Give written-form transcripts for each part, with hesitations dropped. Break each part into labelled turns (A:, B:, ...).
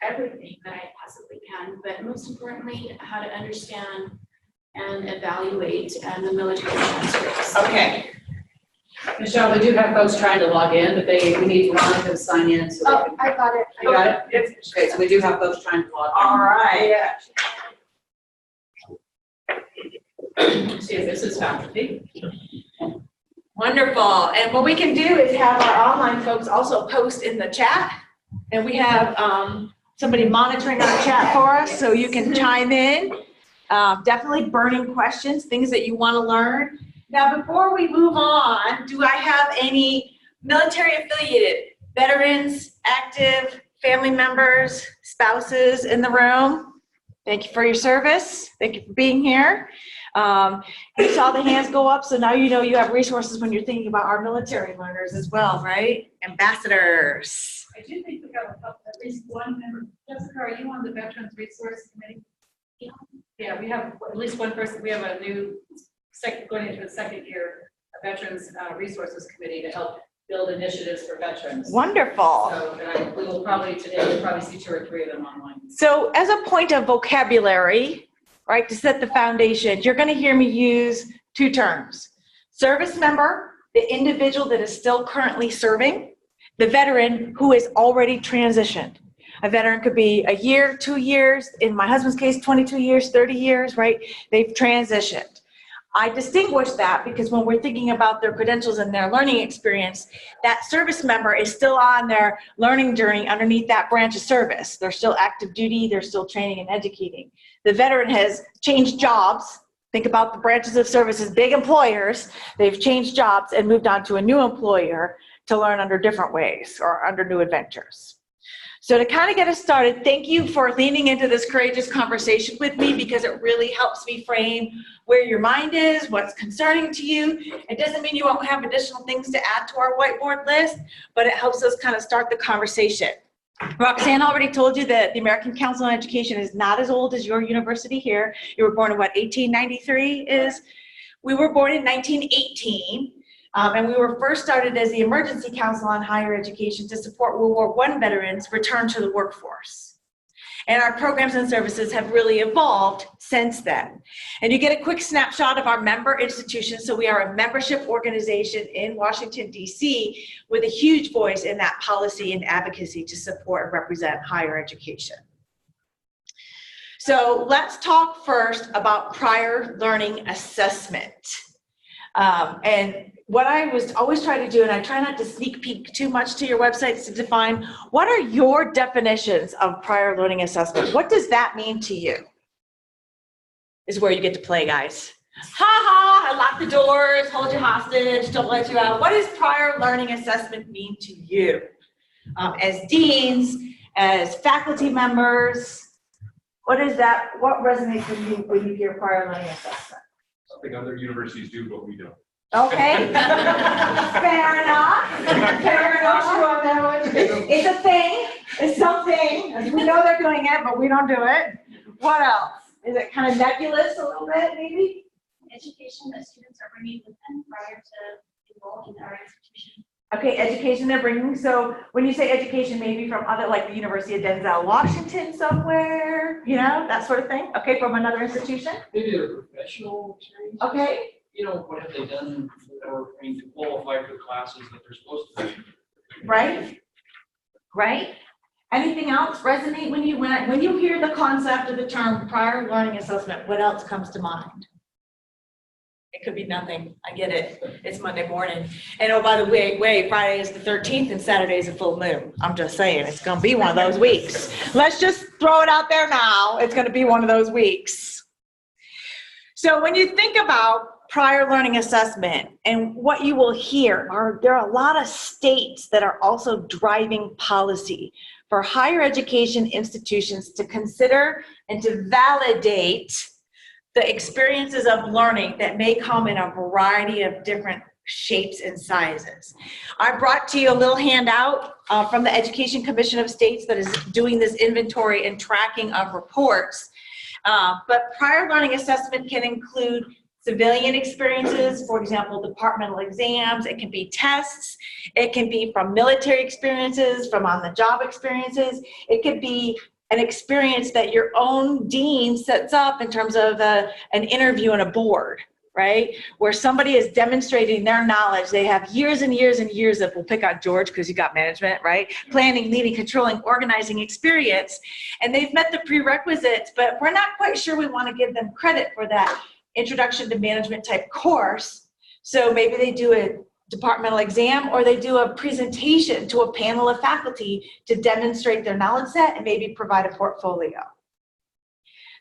A: everything that I possibly can, but most importantly, how to understand and evaluate the military transcripts.
B: Okay.
C: Michelle, we do have folks trying to log in, but we need Ron to sign in. So
A: Oh, I got it.
C: you got it? Okay, so we do have folks trying to log in.
B: All right.
C: See if this is faculty.
B: Wonderful. And what we can do is have our online folks also post in the chat. And we have somebody monitoring our chat for us, so you can chime in. Definitely burning questions, things that you want to learn. Now, before we move on, do I have any military affiliated veterans, active, family members, spouses in the room? Thank you for your service. Thank you for being here. You saw the hands go up, so now you know you have resources when you're thinking about our military learners as well, right? Ambassadors.
D: I do think we have at least one member. Jessica, are you on the Veterans Resource Committee? Yeah, we have at least one person. We have a new going into the second year, a Veterans Resources Committee to help build initiatives for veterans.
B: Wonderful.
D: So we will probably see 2 or 3 of them online.
B: So as a point of vocabulary, right, to set the foundation, you're going to hear me use 2 terms. Service member, the individual that is still currently serving, the veteran who is already transitioned. A veteran could be a year, 2 years, in my husband's case, 22 years, 30 years, right? They've transitioned. I distinguish that because when we're thinking about their credentials and their learning experience, that service member is still on their learning journey underneath that branch of service. They're still active duty, they're still training and educating. The veteran has changed jobs. Think about the branches of service as big employers. They've changed jobs and moved on to a new employer to learn under different ways or under new adventures. So to kind of get us started, thank you for leaning into this courageous conversation with me because it really helps me frame where your mind is, what's concerning to you. It doesn't mean you won't have additional things to add to our whiteboard list, but it helps us kind of start the conversation. Roxanne already told you that the American Council on Education is not as old as your university here. You were born in what, 1893 is? We were born in 1918. And we were first started as the Emergency Council on Higher Education to support World War I veterans return to the workforce. And our programs and services have really evolved since then. And you get a quick snapshot of our member institutions. So we are a membership organization in Washington, D.C. with a huge voice in that policy and advocacy to support and represent higher education. So let's talk first about prior learning assessment. And what I was always trying to do, and I try not to sneak peek too much to your websites, to define what are your definitions of prior learning assessment? What does that mean to you? Is where you get to play, guys. Ha ha, I lock the doors, hold you hostage, don't let you out. What does prior learning assessment mean to you? As deans, as faculty members, what resonates with you when you hear prior learning assessment?
E: Something other universities do, but we don't.
B: Okay, fair enough. Fair enough. It's a thing. It's something. We know they're doing it, but we don't do it. What else? Is it kind of nebulous a little bit, maybe?
A: Education that students are bringing with them prior to enrolling in our institution.
B: Okay, education they're bringing. So when you say education, maybe from other, like the University of Denzel, Washington somewhere, you know, that sort of thing. Okay, from another institution.
F: Maybe a professional experience.
B: Okay.
F: You know, what have they done or to qualify for classes that they're supposed to do?
B: Right? Right? Anything else resonate when you hear the concept of the term prior learning assessment? What else comes to mind? It could be nothing. I get it. It's Monday morning. And oh, by the way, Friday is the 13th and Saturday is a full moon. I'm just saying, it's going to be one of those weeks. Let's just throw it out there now. It's going to be one of those weeks. So when you think about prior learning assessment and what you will hear there are a lot of states that are also driving policy for higher education institutions to consider and to validate the experiences of learning that may come in a variety of different shapes and sizes. I brought to you a little handout from the Education Commission of States that is doing this inventory and tracking of reports. But prior learning assessment can include civilian experiences, for example, departmental exams. It can be tests. It can be from military experiences, from on-the-job experiences. It could be an experience that your own dean sets up in terms of an interview and a board, right? Where somebody is demonstrating their knowledge. They have years and years and years of, we'll pick out George because you got management, right? Planning, leading, controlling, organizing experience. And they've met the prerequisites, but we're not quite sure we want to give them credit for that introduction to management type course. So maybe they do a departmental exam or they do a presentation to a panel of faculty to demonstrate their knowledge set and maybe provide a portfolio.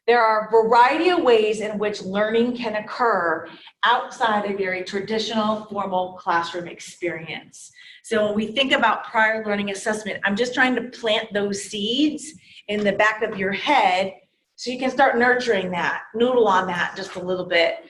B: There are a variety of ways in which learning can occur outside a very traditional formal classroom experience. So when we think about prior learning assessment, I'm just trying to plant those seeds in the back of your head so you can start nurturing that, noodle on that just a little bit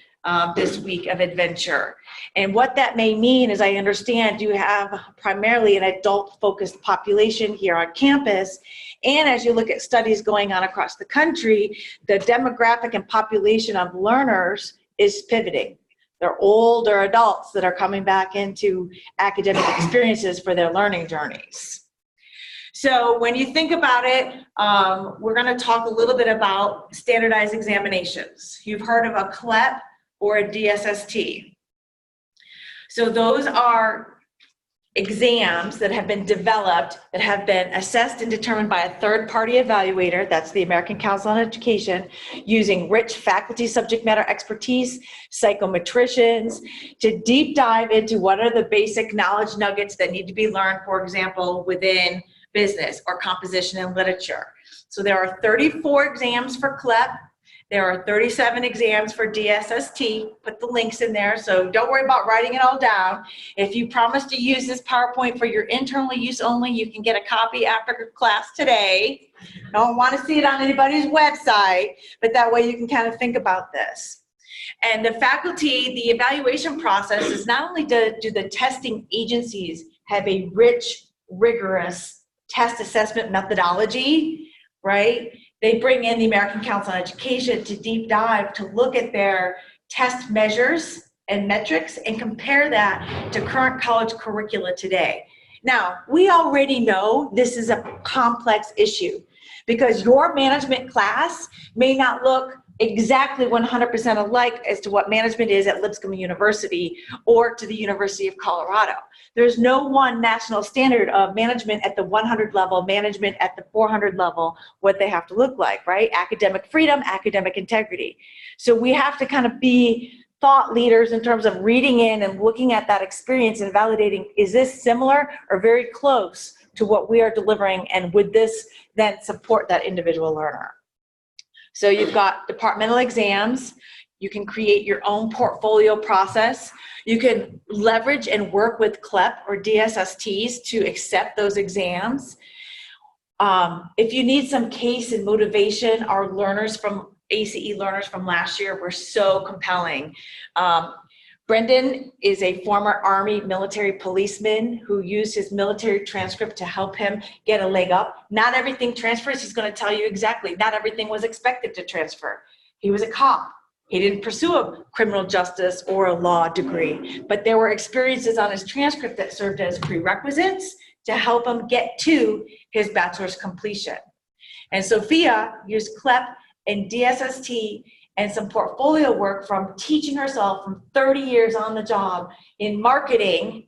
B: this week of adventure. And what that may mean is, I understand you have primarily an adult-focused population here on campus, and as you look at studies going on across the country, the demographic and population of learners is pivoting. They're older adults that are coming back into academic experiences for their learning journeys. So when you think about it, we're going to talk a little bit about standardized examinations. You've heard of a CLEP or a DSST. So those are exams that have been developed, that have been assessed and determined by a third-party evaluator, that's the American Council on Education, using rich faculty subject matter expertise, psychometricians, to deep dive into what are the basic knowledge nuggets that need to be learned, for example, within business or composition and literature. So there are 34 exams for CLEP. There are 37 exams for DSST. Put the links in there, so don't worry about writing it all down. If you promise to use this PowerPoint for your internal use only, you can get a copy after class today. I don't want to see it on anybody's website, but that way you can kind of think about this. And the faculty, the evaluation process is not only do the testing agencies have a rich, rigorous test assessment methodology, right? They bring in the American Council on Education to deep dive to look at their test measures and metrics and compare that to current college curricula today. Now, we already know this is a complex issue because your management class may not look exactly 100% alike as to what management is at Lipscomb University or to the University of Colorado. There's no one national standard of management at the 100 level, management at the 400 level, what they have to look like, right? Academic freedom, academic integrity. So we have to kind of be thought leaders in terms of reading in and looking at that experience and validating, is this similar or very close to what we are delivering, and would this then support that individual learner? So you've got departmental exams. You can create your own portfolio process. You can leverage and work with CLEP or DSSTs to accept those exams. If you need some case and motivation, our learners from ACE learners from last year were so compelling. Brendan is a former Army military policeman who used his military transcript to help him get a leg up. Not everything transfers. He's going to tell you exactly. Not everything was expected to transfer. He was a cop. He didn't pursue a criminal justice or a law degree, but there were experiences on his transcript that served as prerequisites to help him get to his bachelor's completion. And Sophia used CLEP and DSST and some portfolio work from teaching herself from 30 years on the job in marketing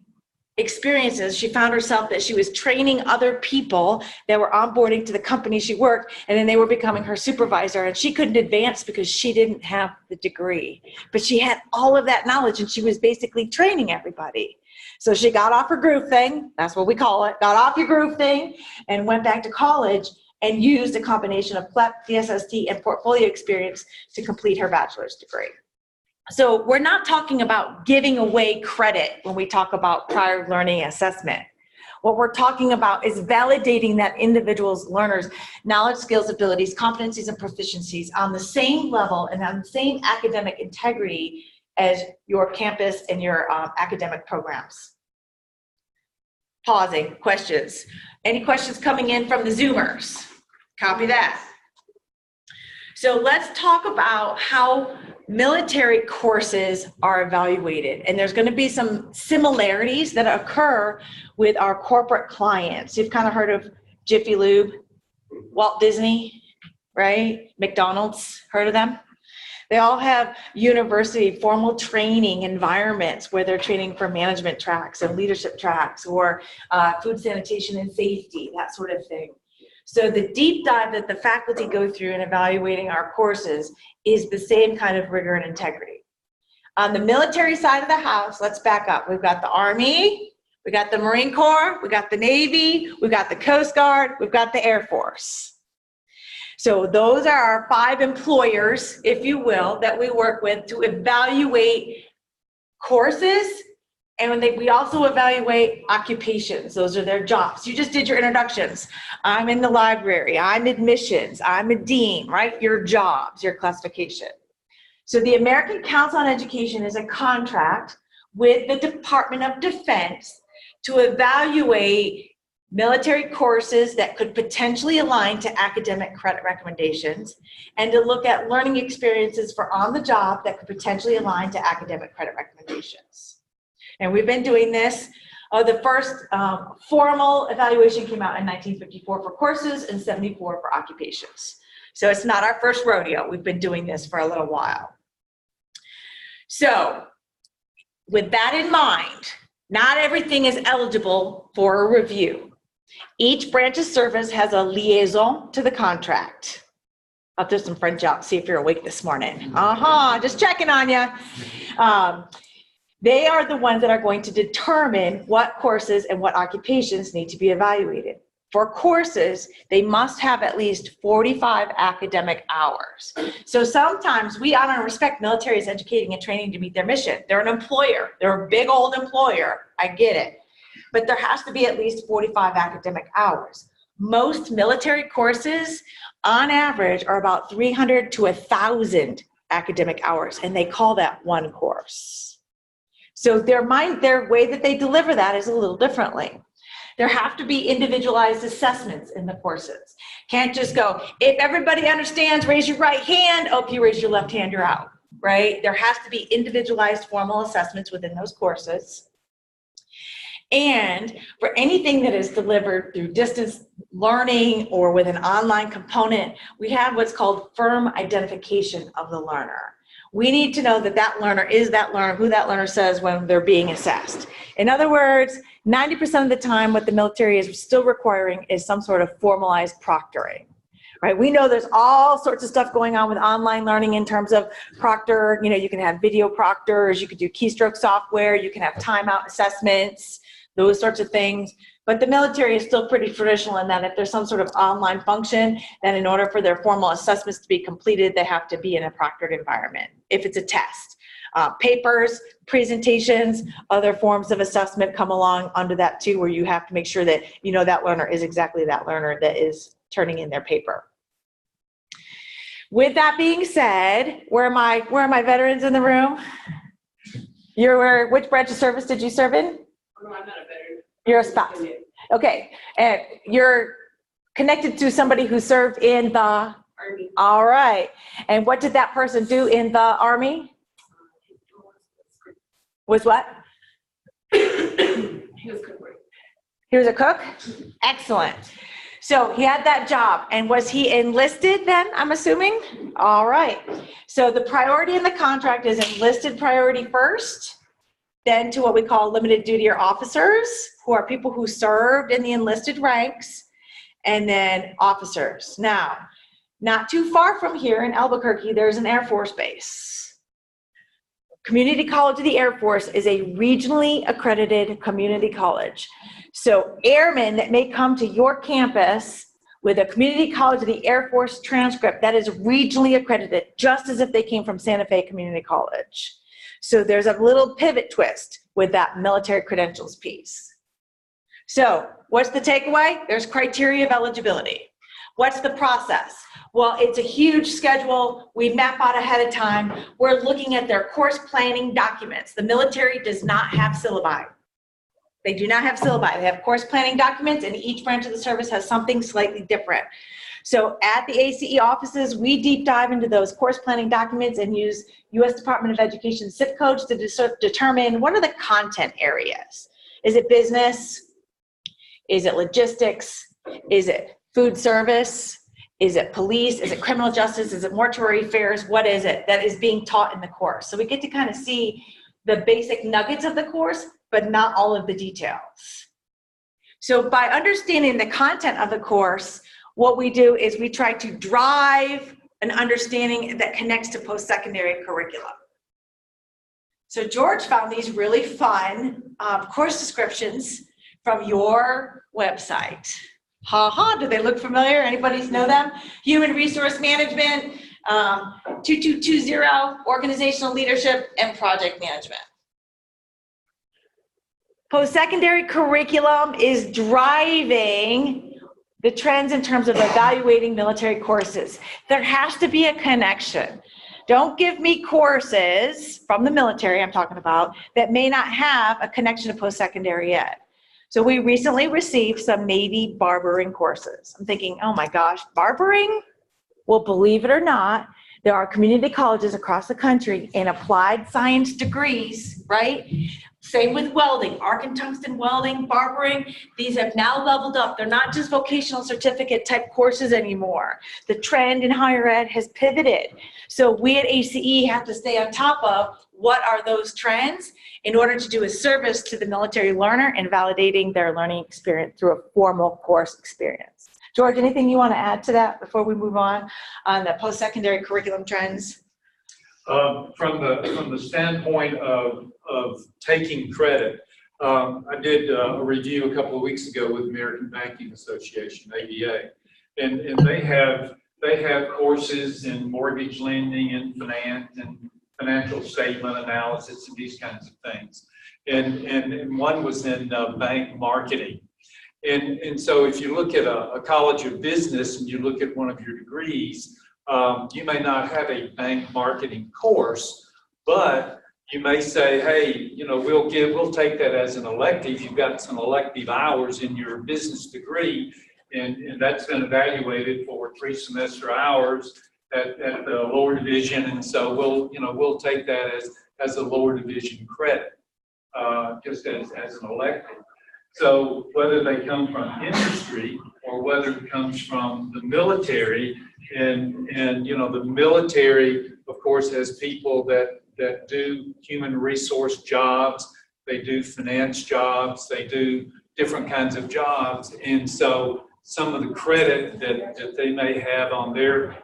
B: experiences. She found herself that she was training other people that were onboarding to the company she worked, and then they were becoming her supervisor, and she couldn't advance because she didn't have the degree. But she had all of that knowledge, and she was basically training everybody. So she got off her groove thing, that's what we call it, got off your groove thing, and went back to college and used a combination of CLEP, DSST, and portfolio experience to complete her bachelor's degree. So we're not talking about giving away credit when we talk about prior learning assessment. What we're talking about is validating that individual's learners' knowledge, skills, abilities, competencies, and proficiencies on the same level and on the same academic integrity as your campus and your academic programs. Pausing, questions. Any questions coming in from the Zoomers? Copy that. So let's talk about how military courses are evaluated. And there's going to be some similarities that occur with our corporate clients. You've kind of heard of Jiffy Lube, Walt Disney, right? McDonald's, heard of them? They all have university formal training environments where they're training for management tracks and leadership tracks or food sanitation and safety, that sort of thing. So the deep dive that the faculty go through in evaluating our courses is the same kind of rigor and integrity. On the military side of the house, let's back up. We've got the Army, we got the Marine Corps, we got the Navy, we've got the Coast Guard, we've got the Air Force. So those are our 5 employers, if you will, that we work with to evaluate courses. And we also evaluate occupations. Those are their jobs. You just did your introductions. I'm in the library, I'm admissions, I'm a dean, right? Your jobs, your classification. So the American Council on Education is a contract with the Department of Defense to evaluate military courses that could potentially align to academic credit recommendations and to look at learning experiences for on the job that could potentially align to academic credit recommendations. And we've been doing this. The first formal evaluation came out in 1954 for courses and 74 for occupations. So it's not our first rodeo. We've been doing this for a little while. So with that in mind, not everything is eligible for a review. Each branch of service has a liaison to the contract. I'll throw some French out, see if you're awake this morning. Just checking on you. They are the ones that are going to determine what courses and what occupations need to be evaluated. For courses, they must have at least 45 academic hours. So sometimes we honor and respect military as educating and training to meet their mission. They're an employer. They're a big old employer. I get it. But there has to be at least 45 academic hours. Most military courses, on average, are about 300 to 1,000 academic hours, and they call that one course. So their way that they deliver that is a little differently. There have to be individualized assessments in the courses. Can't just go, if everybody understands, raise your right hand. Oh, if you raise your left hand, you're out, right? There has to be individualized formal assessments within those courses. And for anything that is delivered through distance learning or with an online component, we have what's called firm identification of the learner. We need to know that that learner is that learner, who that learner says when they're being assessed. In other words, 90% of the time, what the military is still requiring is some sort of formalized proctoring, right? We know there's all sorts of stuff going on with online learning in terms of proctor. You know, you can have video proctors, you could do keystroke software, you can have timeout assessments, those sorts of things. But the military is still pretty traditional in that if there's some sort of online function, then in order for their formal assessments to be completed, they have to be in a proctored environment, if it's a test. Papers, presentations, other forms of assessment come along under that too, where you have to make sure that you know that learner is exactly that learner that is turning in their paper. With that being said, where are my veterans in the room? Which branch of service did you serve in?
C: No, I'm not a veteran.
B: You're a spouse. Okay, and you're connected to somebody who served in the
A: Army.
B: All right. And what did that person do in the Army? Was what?
A: He was good work.
B: He was a cook? Excellent. So he had that job. And was he enlisted then, I'm assuming? All right. So the priority in the contract is enlisted priority first, then to what we call limited duty or officers, who are people who served in the enlisted ranks, and then officers. Now, not too far from here in Albuquerque, there's an Air Force base. Community College of the Air Force is a regionally accredited community college. So airmen that may come to your campus with a Community College of the Air Force transcript that is regionally accredited, just as if they came from Santa Fe Community College. So there's a little pivot twist with that military credentials piece. So what's the takeaway? There's criteria of eligibility. What's the process? Well, it's a huge schedule. We map out ahead of time. We're looking at their course planning documents. The military does not have syllabi. They do not have syllabi. They have course planning documents, and each branch of the service has something slightly different. So at the ACE offices, we deep dive into those course planning documents and use U.S. Department of Education zip codes to determine what are the content areas. Is it business? Is it logistics? Is it food service? Is it police? Is it criminal justice? Is it mortuary affairs? What is it that is being taught in the course? So we get to kind of see the basic nuggets of the course, but not all of the details. So by understanding the content of the course, what we do is we try to drive an understanding that connects to post-secondary curriculum. So George found these really fun course descriptions from your website. Do they look familiar? Anybody know them? Human Resource Management, 2220, Organizational Leadership, and Project Management. Post-secondary curriculum is driving the trends in terms of evaluating military courses. There has to be a connection. Don't give me courses from the military, I'm talking about, that may not have a connection to post-secondary ed. So we recently received some Navy barbering courses. I'm thinking, oh my gosh, barbering? Well, believe it or not, there are community colleges across the country in applied science degrees, right? Same with welding, arc and tungsten welding, barbering. These have now leveled up. They're not just vocational certificate type courses anymore. The trend in higher ed has pivoted. So we at ACE have to stay on top of what are those trends in order to do a service to the military learner and validating their learning experience through a formal course experience. George, anything you want to add to that before we move on the post-secondary curriculum trends?
G: From the standpoint of taking credit, I did a review a couple of weeks ago with American Banking Association, ABA, and they have courses in mortgage lending and finance and financial statement analysis and these kinds of things. And one was in bank marketing. And so if you look at a college of business and you look at one of your degrees, you may not have a bank marketing course, but you may say, hey, you know, we'll take that as an elective. You've got some elective hours in your business degree, and that's been evaluated for 3 semester hours at the lower division, and so we'll take that as a lower division credit, just as an elective. So whether they come from industry or whether it comes from the military, and you know, the military, of course, has people that do human resource jobs, they do finance jobs, they do different kinds of jobs, and so some of the credit that they may have on their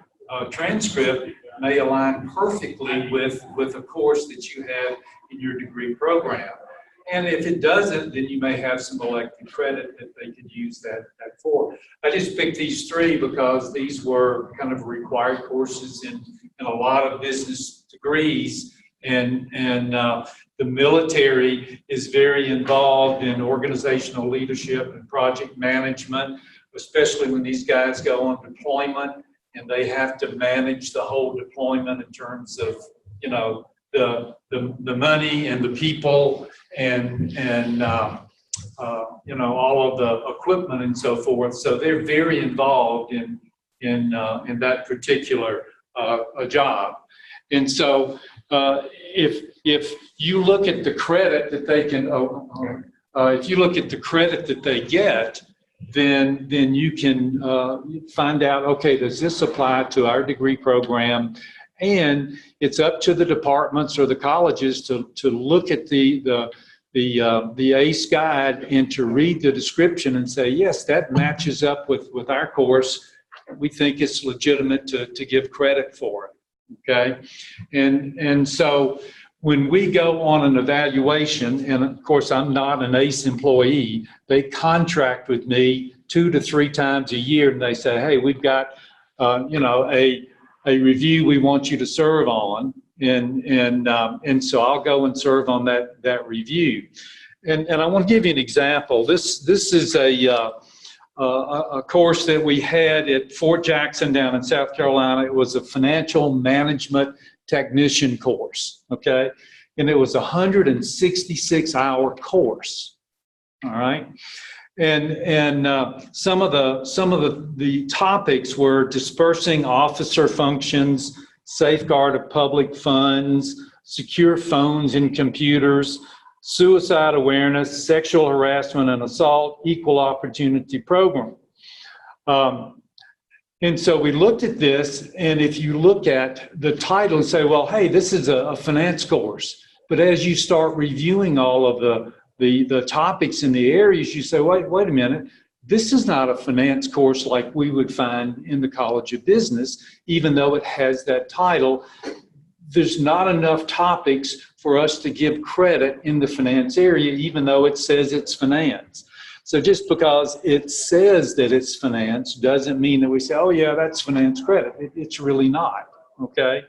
G: transcript may align perfectly with a course that you have in your degree program. And if it doesn't, then you may have some elective credit that they could use that for. I just picked these 3 because these were kind of required courses in a lot of business degrees. And the military is very involved in organizational leadership and project management, especially when these guys go on deployment and they have to manage the whole deployment in terms of, you know, the money and the people and you know, all of the equipment and so forth. So they're very involved in that particular job. And so if you look at the credit that they can, if you look at the credit that they get, then you can find out, okay, does this apply to our degree program? And it's up to the departments or the colleges to look at the ACE guide and to read the description and say, yes, that matches up with our course. We think it's legitimate to give credit for it, okay? And so when we go on an evaluation, and of course I'm not an ACE employee, they contract with me 2 to 3 times a year, and they say, hey, we've got you know, a review we want you to serve on, and so I'll go and serve on that review. And I want to give you an example. This is a course that we had at Fort Jackson down in South Carolina. It was a financial management technician course, okay? And it was a 166-hour course, all right? And some of the topics were dispersing officer functions, safeguard of public funds, secure phones and computers, suicide awareness, sexual harassment and assault, equal opportunity program. And so we looked at this, and if you look at the title and say, well, hey, this is a finance course. But as you start reviewing all of the topics in the areas, you say, wait a minute, this is not a finance course like we would find in the College of Business, even though it has that title. There's not enough topics for us to give credit in the finance area, even though it says it's finance. So just because it says that it's finance doesn't mean that we say, oh yeah, that's finance credit. It's really not, okay?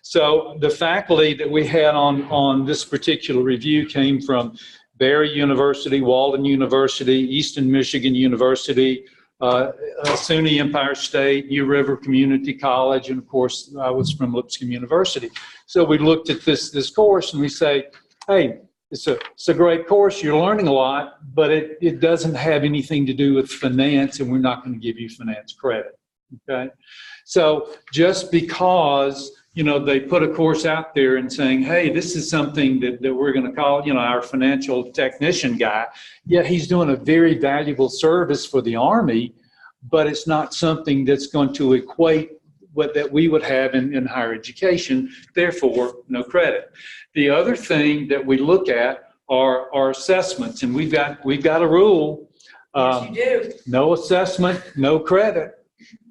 G: So the faculty that we had on this particular review came from Barry University, Walden University, Eastern Michigan University, SUNY Empire State, New River Community College, and of course I was from Lipscomb University. So we looked at this course and we say, hey, it's a great course, you're learning a lot, but it doesn't have anything to do with finance, and we're not going to give you finance credit, okay? So just because, you know, they put a course out there and saying, hey, this is something that we're going to call, you know, our financial technician guy, yeah, he's doing a very valuable service for the Army, but it's not something that's going to equate what that we would have in higher education, therefore no credit. The other thing that we look at are assessments, and we've got a rule.
B: Yes, you do.
G: No assessment, no credit.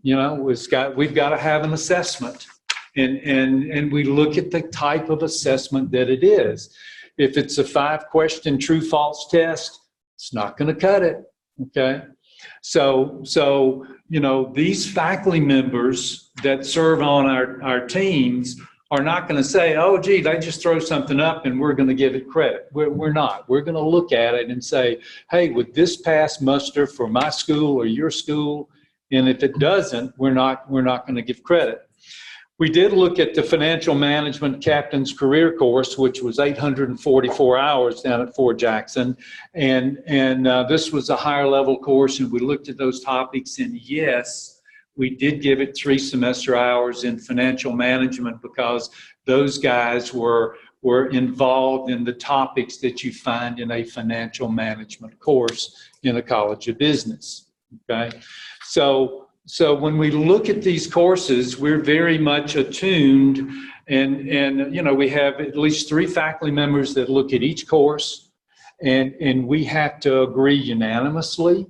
G: You know, we've got to have an assessment, and we look at the type of assessment that it is. If it's a 5-question true-false test, it's not going to cut it. Okay. So, you know, these faculty members that serve on our teams are not going to say, oh, gee, they just throw something up and we're going to give it credit. We're not. We're going to look at it and say, hey, would this pass muster for my school or your school? And if it doesn't, we're not going to give credit. We did look at the Financial Management Captain's Career Course, which was 844 hours down at Fort Jackson. And this was a higher level course, and we looked at those topics, and yes, we did give it 3 semester hours in financial management because those guys were involved in the topics that you find in a financial management course in a College of Business, okay? So when we look at these courses, we're very much attuned, and you know, we have at least 3 faculty members that look at each course, and we have to agree unanimously.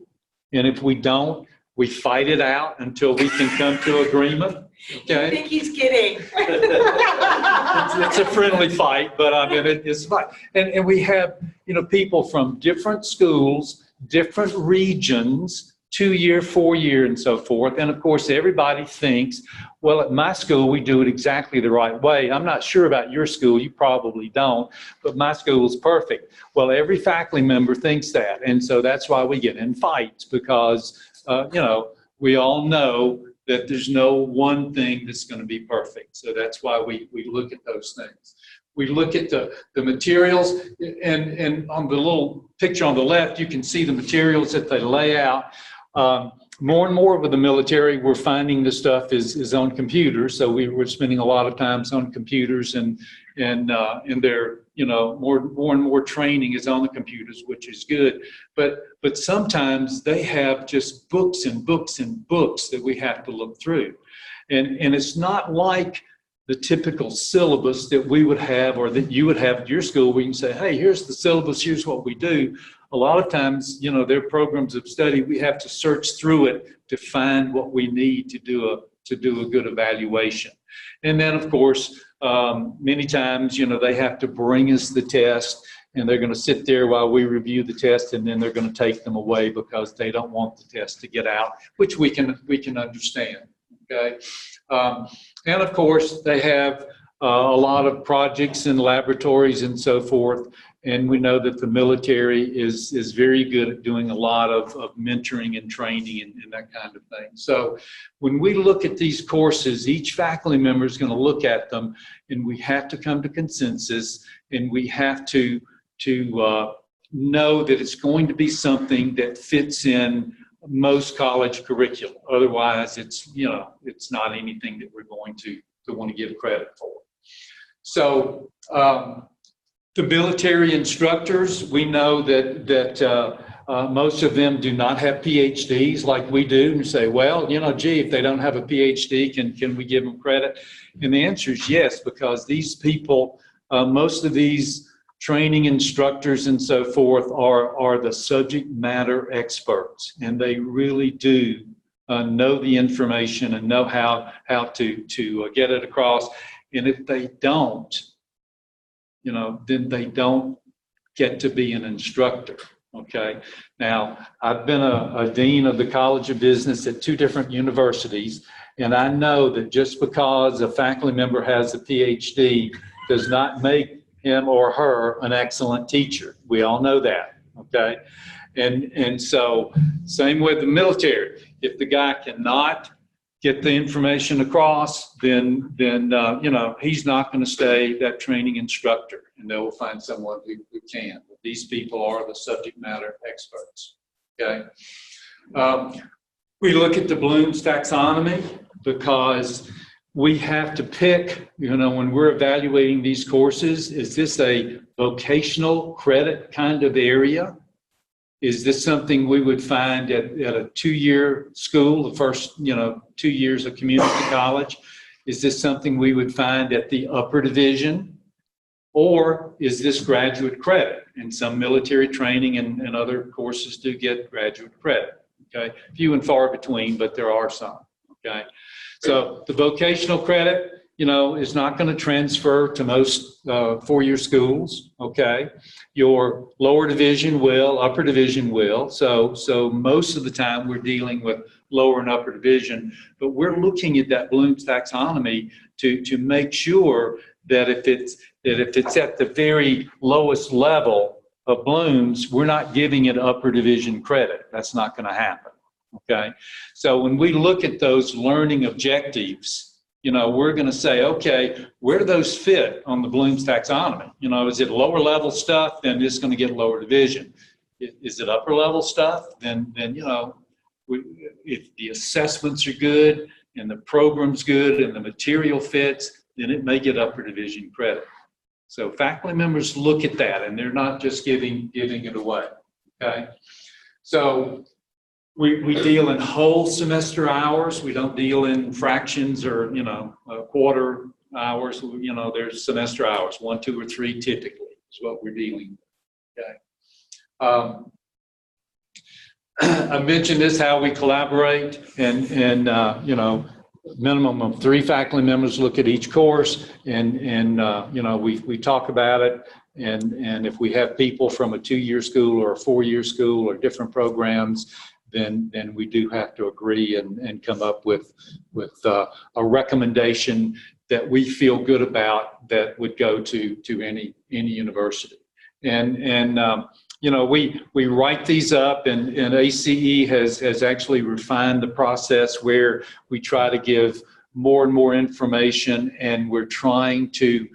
G: And if we don't, we fight it out until we can come to agreement. Okay.
B: I think he's kidding.
G: It's a friendly fight, but I mean, it's fine. And we have, you know, people from different schools, different regions, 2-year, 4-year, and so forth. And of course, everybody thinks, well, at my school, we do it exactly the right way. I'm not sure about your school. You probably don't, but my school is perfect. Well, every faculty member thinks that. And so that's why we get in fights, because, you know, we all know that there's no one thing that's going to be perfect. So that's why we look at those things. We look at the materials, and on the little picture on the left, you can see the materials that they lay out. More and more with the military, we're finding the stuff is on computers. So we're spending a lot of times on computers, and their, you know, more and more training is on the computers, which is good. But sometimes they have just books and books and books that we have to look through. And it's not like the typical syllabus that we would have or that you would have at your school, where you can say, hey, here's the syllabus, here's what we do. A lot of times, you know, their programs of study, we have to search through it to find what we need to do a good evaluation. And then, of course, many times, you know, they have to bring us the test, and they're going to sit there while we review the test, and then they're going to take them away because they don't want the test to get out, which we can understand. Okay. And of course, they have a lot of projects and laboratories and so forth. And we know that the military is very good at doing a lot of mentoring and training and that kind of thing. So when we look at these courses, each faculty member is going to look at them, and we have to come to consensus, and we have to know that it's going to be something that fits in most college curriculum. Otherwise, it's, you know, it's not anything that we're going to want to give credit for. So the military instructors, we know that Most of them do not have PhDs like we do, and you say, well, gee, if they don't have a PhD, can we give them credit? And the answer is yes, because these people, most of these training instructors and so forth are the subject matter experts, and they really do know the information and know how to get it across. And if they don't, then they don't get to be an instructor. Okay. Now, I've been a dean of the College of Business at 2 different universities, and I know that just because a faculty member has a PhD does not make him or her an excellent teacher. We all know that. Okay. And so same with the military. If the guy cannot get the information across, then he's not going to stay that training instructor, and they will find someone who can. But these people are the subject matter experts. Okay. We look at the Bloom's taxonomy because we have to pick, when we're evaluating these courses, is this a vocational credit kind of area? Is this something we would find at a 2-year school, the first, 2 years of community college? Is this something we would find at the upper division? Or is this graduate credit? And some military training and other courses do get graduate credit. Okay, few and far between, but there are some. Okay, so the vocational credit, is not going to transfer to most 4-year schools. Okay, your lower division will, upper division will. So most of the time we're dealing with lower and upper division, but we're looking at that Bloom's taxonomy to make sure that if it's at the very lowest level of Bloom's, we're not giving it upper division credit. That's not going to happen. Okay, so when we look at those learning objectives, we're going to say, okay, where do those fit on the Bloom's taxonomy? Is it lower level stuff? Then it's going to get lower division. Is it upper level stuff? Then if the assessments are good and the program's good and the material fits, then it may get upper division credit. So faculty members look at that, and they're not just giving it away. Okay, so we deal in whole semester hours. We don't deal in fractions or, quarter hours. There's semester hours, 1, 2, or 3 typically is what we're dealing with. Okay. I mentioned this, how we collaborate, and minimum of 3 faculty members look at each course, and we talk about it. And if we have people from a 2-year school or a 4-year school or different programs, then we do have to agree and come up with a recommendation that we feel good about that would go to any university. And we write these up, and ACE has actually refined the process where we try to give more and more information, and we're trying to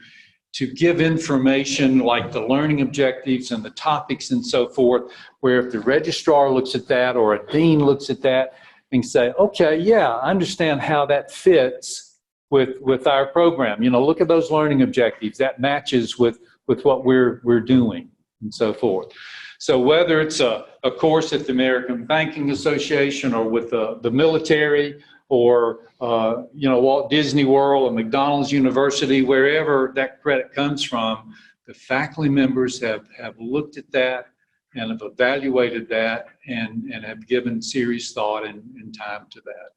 G: give information like the learning objectives and the topics and so forth, where if the registrar looks at that or a dean looks at that and say, okay, yeah, I understand how that fits with our program. Look at those learning objectives. That matches with what we're doing and so forth. So whether it's a course at the American Banking Association or with the military, or Walt Disney World or McDonald's University, wherever that credit comes from, the faculty members have looked at that and have evaluated that and have given serious thought and time to that.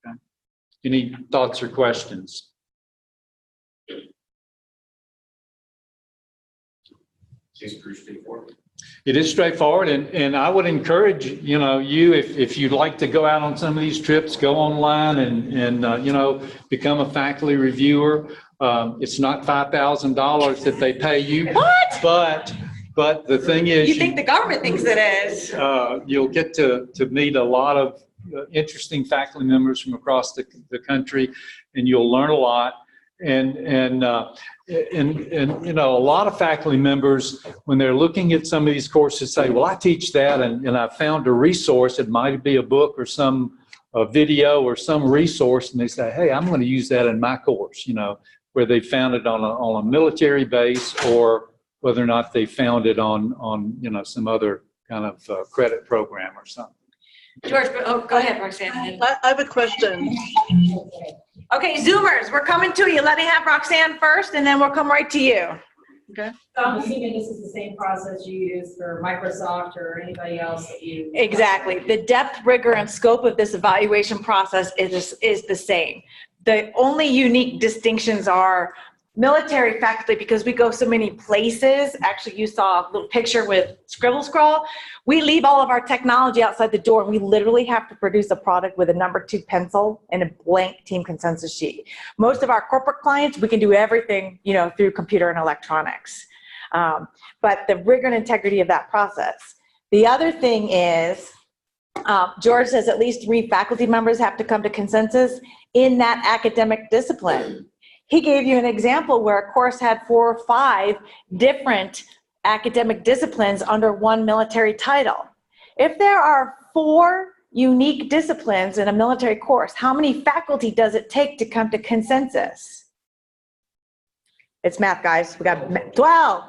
G: Okay. Any thoughts or questions?
E: Seems pretty straightforward.
G: It is straightforward, and I would encourage, you, if you'd like to go out on some of these trips, go online and become a faculty reviewer. It's not $5,000 that they pay you.
B: What?
G: But the thing is,
B: You think the government thinks it is?
G: you'll get to meet a lot of interesting faculty members from across the country, and you'll learn a lot. And a lot of faculty members, when they're looking at some of these courses, say, well, I teach that, and I found a resource. It might be a book or some video or some resource, and they say, hey, I'm going to use that in my course, where they found it on a military base, or whether or not they found it on some other kind of credit program or something.
B: George, go ahead, Roxanne.
H: I have a question.
B: Okay, Zoomers, we're coming to you. Let me have Roxanne first, and then we'll come right to you.
C: So I'm assuming this is the same process you use for Microsoft or anybody else that you.
B: Exactly. The depth, rigor, and scope of this evaluation process is the same. The only unique distinctions are military faculty, because we go so many places. Actually, you saw a little picture with Scribble Scroll. We leave all of our technology outside the door, and we literally have to produce a product with a number 2 pencil and a blank team consensus sheet. Most of our corporate clients, we can do everything, through computer and electronics. But the rigor and integrity of that process. The other thing is, George says at least 3 faculty members have to come to consensus in that academic discipline. He gave you an example where a course had 4 or 5 different academic disciplines under one military title. If there are 4 unique disciplines in a military course, how many faculty does it take to come to consensus? It's math, guys. We got 12.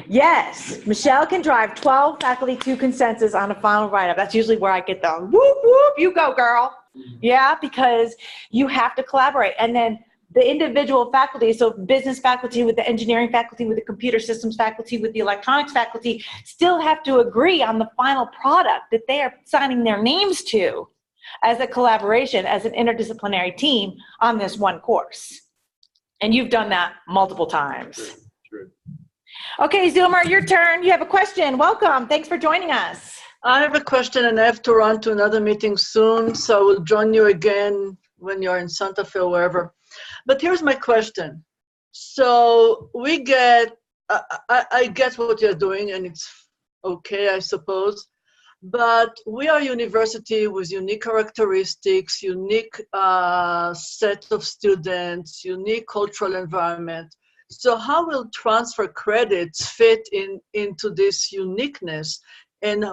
B: Yes, Michelle can drive 12 faculty to consensus on a final write-up. That's usually where I get the whoop, whoop, you go, girl. Yeah, because you have to collaborate. And then the individual faculty, so business faculty with the engineering faculty, with the computer systems faculty, with the electronics faculty, still have to agree on the final product that they are signing their names to as a collaboration, as an interdisciplinary team on this one course. And you've done that multiple times.
G: True.
B: Okay, Zoomer, your turn. You have a question. Welcome. Thanks for joining us.
H: I have a question and I have to run to another meeting soon, so I will join you again when you're in Santa Fe or wherever. But here's my question. So we get, I get what you're doing and it's okay, I suppose, but we are a university with unique characteristics, unique set of students, unique cultural environment. So how will transfer credits fit into this uniqueness? And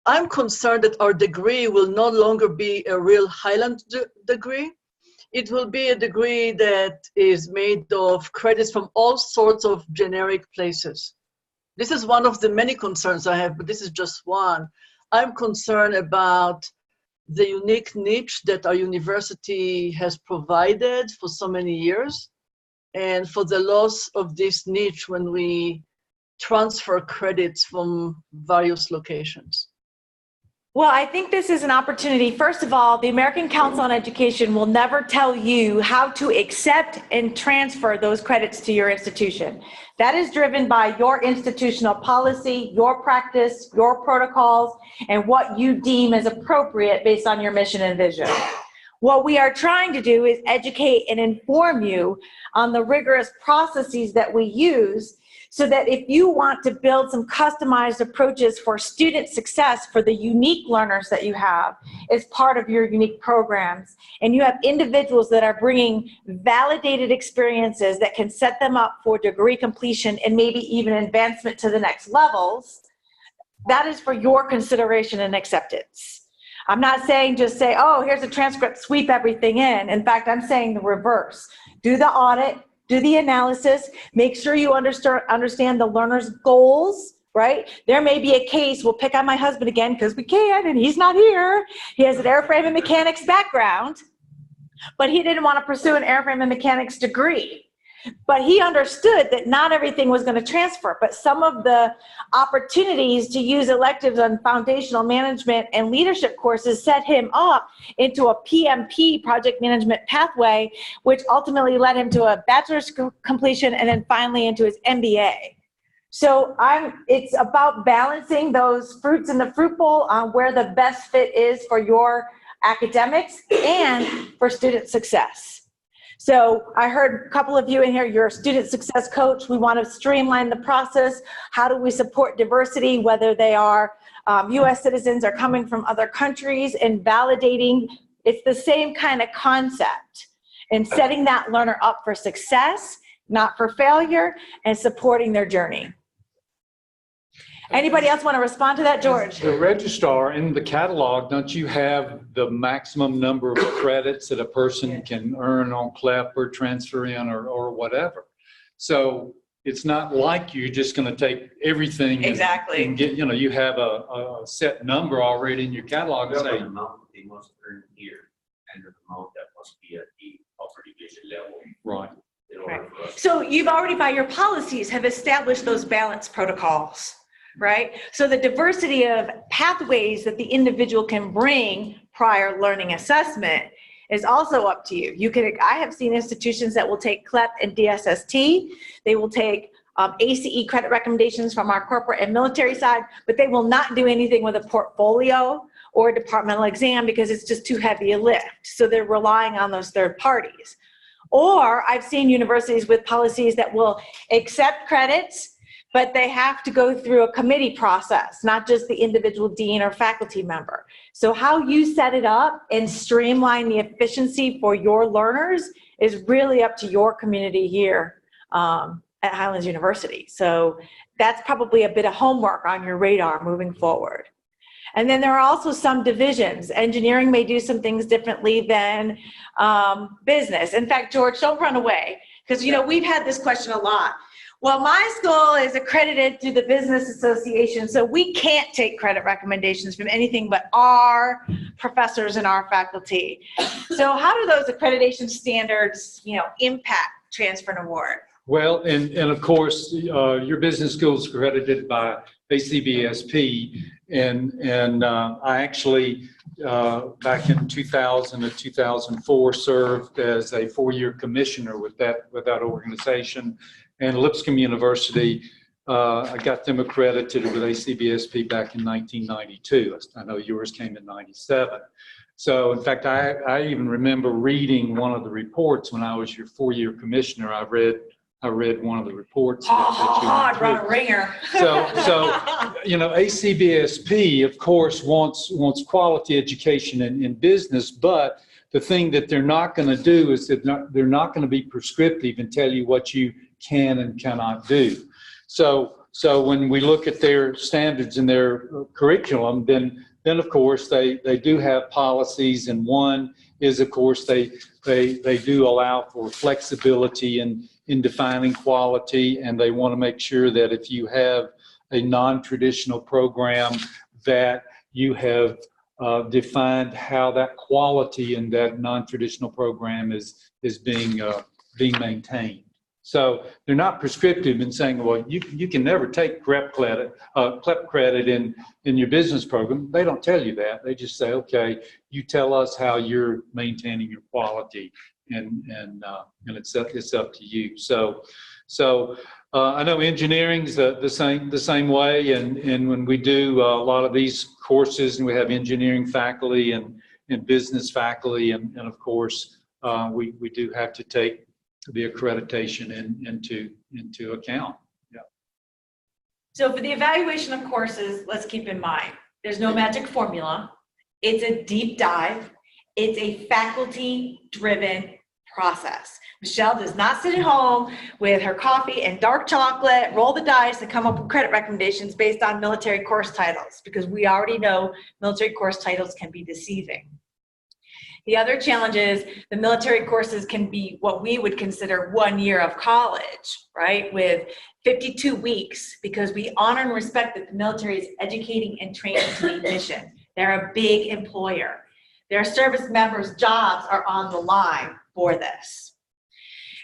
H: I'm concerned that our degree will no longer be a real Highland degree. It will be a degree that is made of credits from all sorts of generic places. This is one of the many concerns I have, but this is just one. I'm concerned about the unique niche that our university has provided for so many years, and for the loss of this niche when we transfer credits from various locations.
B: Well, I think this is an opportunity. First of all, the American Council on Education will never tell you how to accept and transfer those credits to your institution. That is driven by your institutional policy, your practice, your protocols, and what you deem as appropriate based on your mission and vision. What we are trying to do is educate and inform you on the rigorous processes that we use, so that if you want to build some customized approaches for student success for the unique learners that you have as part of your unique programs, and you have individuals that are bringing validated experiences that can set them up for degree completion and maybe even advancement to the next levels, that is for your consideration and acceptance. I'm not saying just say, oh, here's a transcript, sweep everything in. In fact, I'm saying the reverse. Do the audit, do the analysis, make sure you understand the learner's goals, right? There may be a case, we'll pick on my husband again because we can, and he's not here. He has an airframe and mechanics background, but he didn't want to pursue an airframe and mechanics degree. But he understood that not everything was going to transfer, but some of the opportunities to use electives on foundational management and leadership courses set him up into a PMP, project management pathway, which ultimately led him to a bachelor's completion and then finally into his MBA. So it's about balancing those fruits in the fruit bowl on where the best fit is for your academics and for student success. So I heard a couple of you in here, you're a student success coach. We want to streamline the process. How do we support diversity, whether they are US citizens or coming from other countries, and validating? It's the same kind of concept, and setting that learner up for success, not for failure, and supporting their journey. Anybody else want to respond to that, George?
G: The registrar in the catalog, don't you have the maximum number of credits that a person can earn on CLEP or transfer in or whatever? So it's not like you're just going to take everything.
B: Exactly.
G: And get, you have a set number already in your catalog and
E: Well,
G: say,
E: the amount they must earn here and the amount that must be at the upper division level
G: right.
E: in order for us.
B: So you've already, by your policies, have established those balance protocols, right? So the diversity of pathways that the individual can bring prior learning assessment is also up to you. I have seen institutions that will take CLEP and DSST. They will take ACE credit recommendations from our corporate and military side, but they will not do anything with a portfolio or a departmental exam because it's just too heavy a lift. So they're relying on those third parties. Or I've seen universities with policies that will accept credits, but they have to go through a committee process, not just the individual dean or faculty member. So how you set it up and streamline the efficiency for your learners is really up to your community here at Highlands University. So that's probably a bit of homework on your radar moving forward. And then there are also some divisions. Engineering may do some things differently than business. In fact, George, don't run away, because we've had this question a lot. Well, my school is accredited through the Business Association, so we can't take credit recommendations from anything but our professors and our faculty. So how do those accreditation standards, impact transfer and award?
G: Well, and of course, your business school is accredited by ACBSP, and I actually, back in 2000 and 2004, served as a 4-year commissioner with that organization. And Lipscomb University, I got them accredited with ACBSP back in 1992. I know yours came in 97. So in fact, I even remember reading one of the reports when I was your 4-year commissioner. I read one of the reports.
B: I brought a ringer.
G: So ACBSP, of course, wants quality education in business, but the thing that they're not going to do is that they're not going to be prescriptive and tell you what you can and cannot do. So when we look at their standards and their curriculum, then of course they do have policies, and one is, of course, they do allow for flexibility in defining quality, and they want to make sure that if you have a non-traditional program, that you have defined how that quality in that non-traditional program is being maintained. So they're not prescriptive in saying, well, you can never take CLEP credit in your business program. They don't tell you that. They just say, okay, you tell us how you're maintaining your quality, and it's up to you. So I know engineering's the same way, and when we do a lot of these courses, and we have engineering faculty and business faculty, and of course we do have to take the accreditation into account. Yeah.
B: So for the evaluation of courses, let's keep in mind, there's no magic formula. It's a deep dive. It's a faculty-driven process. Michelle does not sit at home with her coffee and dark chocolate, roll the dice, and come up with credit recommendations based on military course titles, because we already know military course titles can be deceiving. The other challenge is the military courses can be what we would consider 1 year of college, right? With 52 weeks, because we honor and respect that the military is educating and training to meet mission. They're a big employer. Their service members' jobs are on the line for this.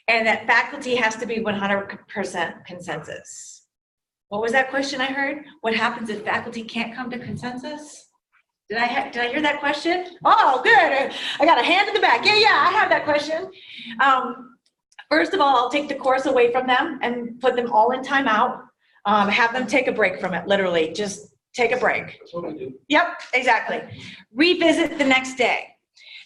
B: And that faculty has to be 100% consensus. What was that question I heard? What happens if faculty can't come to consensus? Did I hear that question? Oh, good. I got a hand in the back. Yeah, I have that question. First of all, I'll take the course away from them and put them all in timeout. Have them take a break from it, literally. Just take a break.
F: That's what I do.
B: Yep, exactly. Revisit the next day.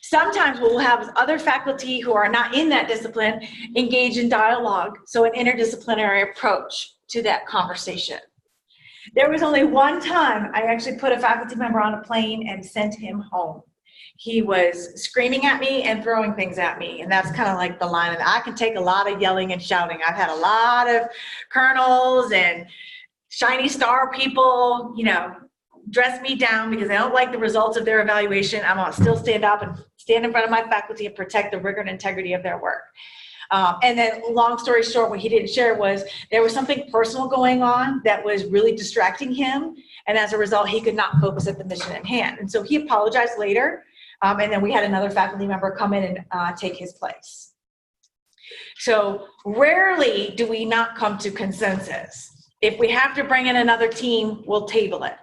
B: Sometimes we'll have other faculty who are not in that discipline engage in dialogue, so an interdisciplinary approach to that conversation. There was only one time I actually put a faculty member on a plane and sent him home. He was screaming at me and throwing things at me, and that's kind of like the line. I can take a lot of yelling and shouting. I've had a lot of colonels and shiny star people, dress me down because I don't like the results of their evaluation. I'm going to still stand up and stand in front of my faculty and protect the rigor and integrity of their work. And then, long story short, what he didn't share was there was something personal going on that was really distracting him. And as a result, he could not focus at the mission at hand. And so he apologized later. And then we had another faculty member come in and take his place. So rarely do we not come to consensus. If we have to bring in another team, we'll table it.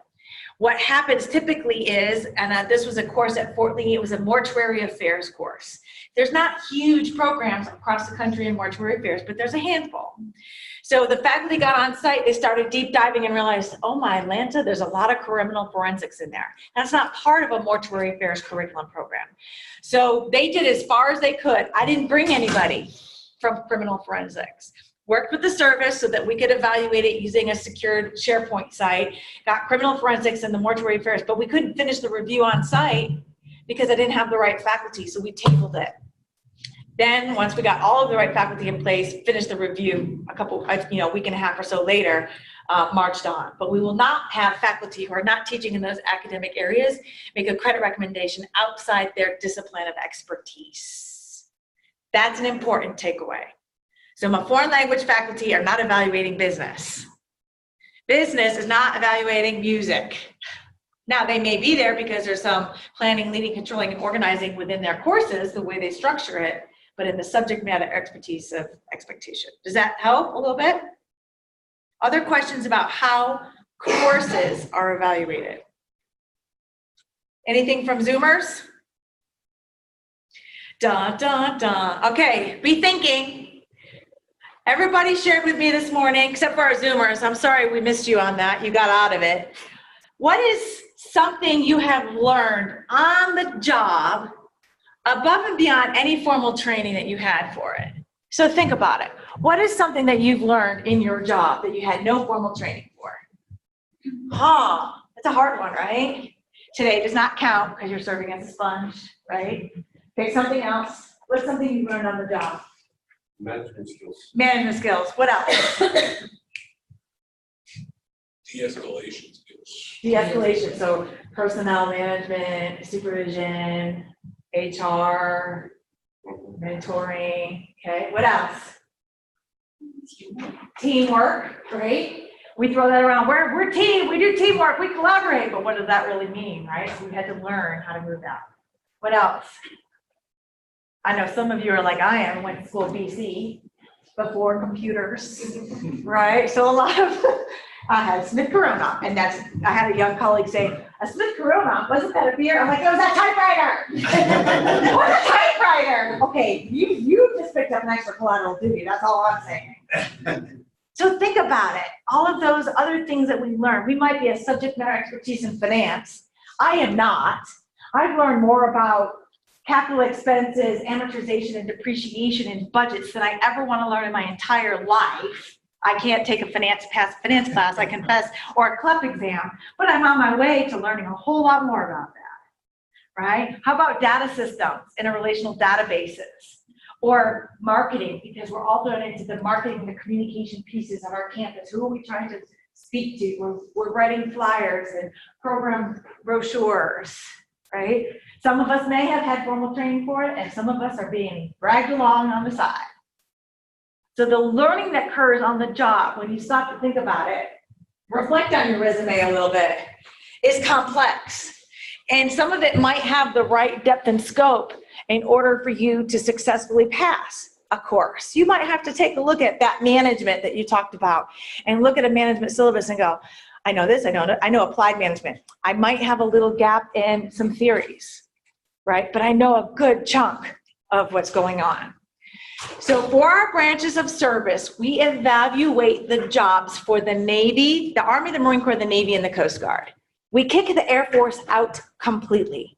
B: What happens typically is, and this was a course at Fort Lee, it was a mortuary affairs course. There's not huge programs across the country in mortuary affairs, but there's a handful. So the faculty got on site, they started deep diving and realized, oh my Atlanta, there's a lot of criminal forensics in there. That's not part of a mortuary affairs curriculum program. So they did as far as they could. I didn't bring anybody from criminal forensics. Worked with the service so that we could evaluate it using a secured SharePoint site, got criminal forensics and the mortuary affairs, but we couldn't finish the review on site because I didn't have the right faculty, so we tabled it. Then, once we got all of the right faculty in place, finished the review a week and a half or so later, marched on. But we will not have faculty who are not teaching in those academic areas make a credit recommendation outside their discipline of expertise. That's an important takeaway. So my foreign language faculty are not evaluating business. Business is not evaluating music. Now, they may be there because there's some planning, leading, controlling, and organizing within their courses, the way they structure it, but in the subject matter expertise of expectation. Does that help a little bit? Other questions about how courses are evaluated? Anything from Zoomers? Dun, dun, dun. Okay, be thinking. Everybody shared with me this morning, except for our Zoomers. I'm sorry we missed you on that. You got out of it. What is something you have learned on the job above and beyond any formal training that you had for it? So think about it. What is something that you've learned in your job that you had no formal training for? That's a hard one, right? Today does not count because you're serving as a sponge, right? Pick something else. What's something you've learned on the job?
I: Management skills.
B: Management skills. What else?
I: De-escalation skills.
B: De-escalation. So personnel management, supervision, HR, mentoring. Okay. What else? Teamwork. Right? We throw that around. We're team. We do teamwork. We collaborate. But what does that really mean, right? So we had to learn how to move that. What else? I know some of you are like I am, went to school BC before computers, right? So a lot of, I had Smith Corona, and I had a young colleague say, a Smith Corona, wasn't that a beer? I'm like, it was a typewriter. What's a typewriter? Okay, you just picked up an extra collateral duty, that's all I'm saying. So think about it, all of those other things that we learn. We might be a subject matter expertise in finance. I am not. I've learned more about capital expenses, amortization, and depreciation in budgets than I ever want to learn in my entire life. I can't take a finance class, I confess, or a CLEP exam, but I'm on my way to learning a whole lot more about that, right? How about data systems, interrelational databases, or marketing, because we're all thrown into the marketing and the communication pieces of our campus. Who are we trying to speak to? We're writing flyers and program brochures, right? Some of us may have had formal training for it, and some of us are being dragged along on the side. So the learning that occurs on the job, when you stop to think about it, reflect on your resume a little bit, is complex. And some of it might have the right depth and scope in order for you to successfully pass a course. You might have to take a look at that management that you talked about and look at a management syllabus and go, I know this, I know applied management. I might have a little gap in some theories, right? But I know a good chunk of what's going on. So for our branches of service, we evaluate the jobs for the Navy, the Army, the Marine Corps, the Navy, and the Coast Guard. We kick the Air Force out completely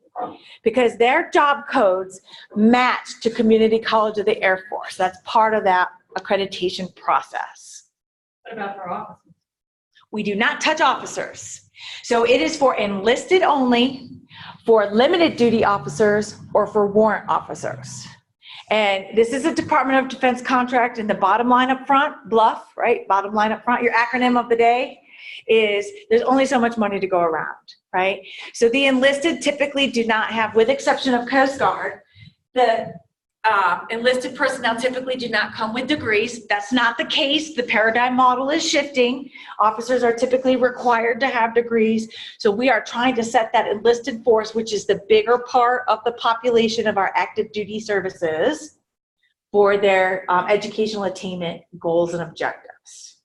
B: because their job codes match to Community College of the Air Force. That's part of that accreditation process.
C: What about for officers?
B: We do not touch officers. So it is for enlisted only, for limited duty officers, or for warrant officers. And this is a Department of Defense contract, and the bottom line up front, BLUF, right? Bottom line up front, your acronym of the day is there's only so much money to go around, right? So the enlisted typically do not have, with exception of Coast Guard, the Enlisted personnel typically do not come with degrees. That's not the case. The paradigm model is shifting. Officers are typically required to have degrees. So we are trying to set that enlisted force, which is the bigger part of the population of our active duty services, for their educational attainment goals and objectives.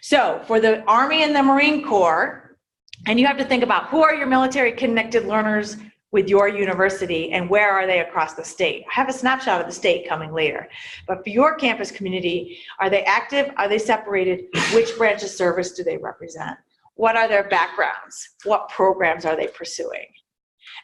B: So for the Army and the Marine Corps, and you have to think about who are your military connected learners with your university and where are they across the state. I have a snapshot of the state coming later. But for your campus community, are they active? Are they separated? Which branch of service do they represent? What are their backgrounds? What programs are they pursuing?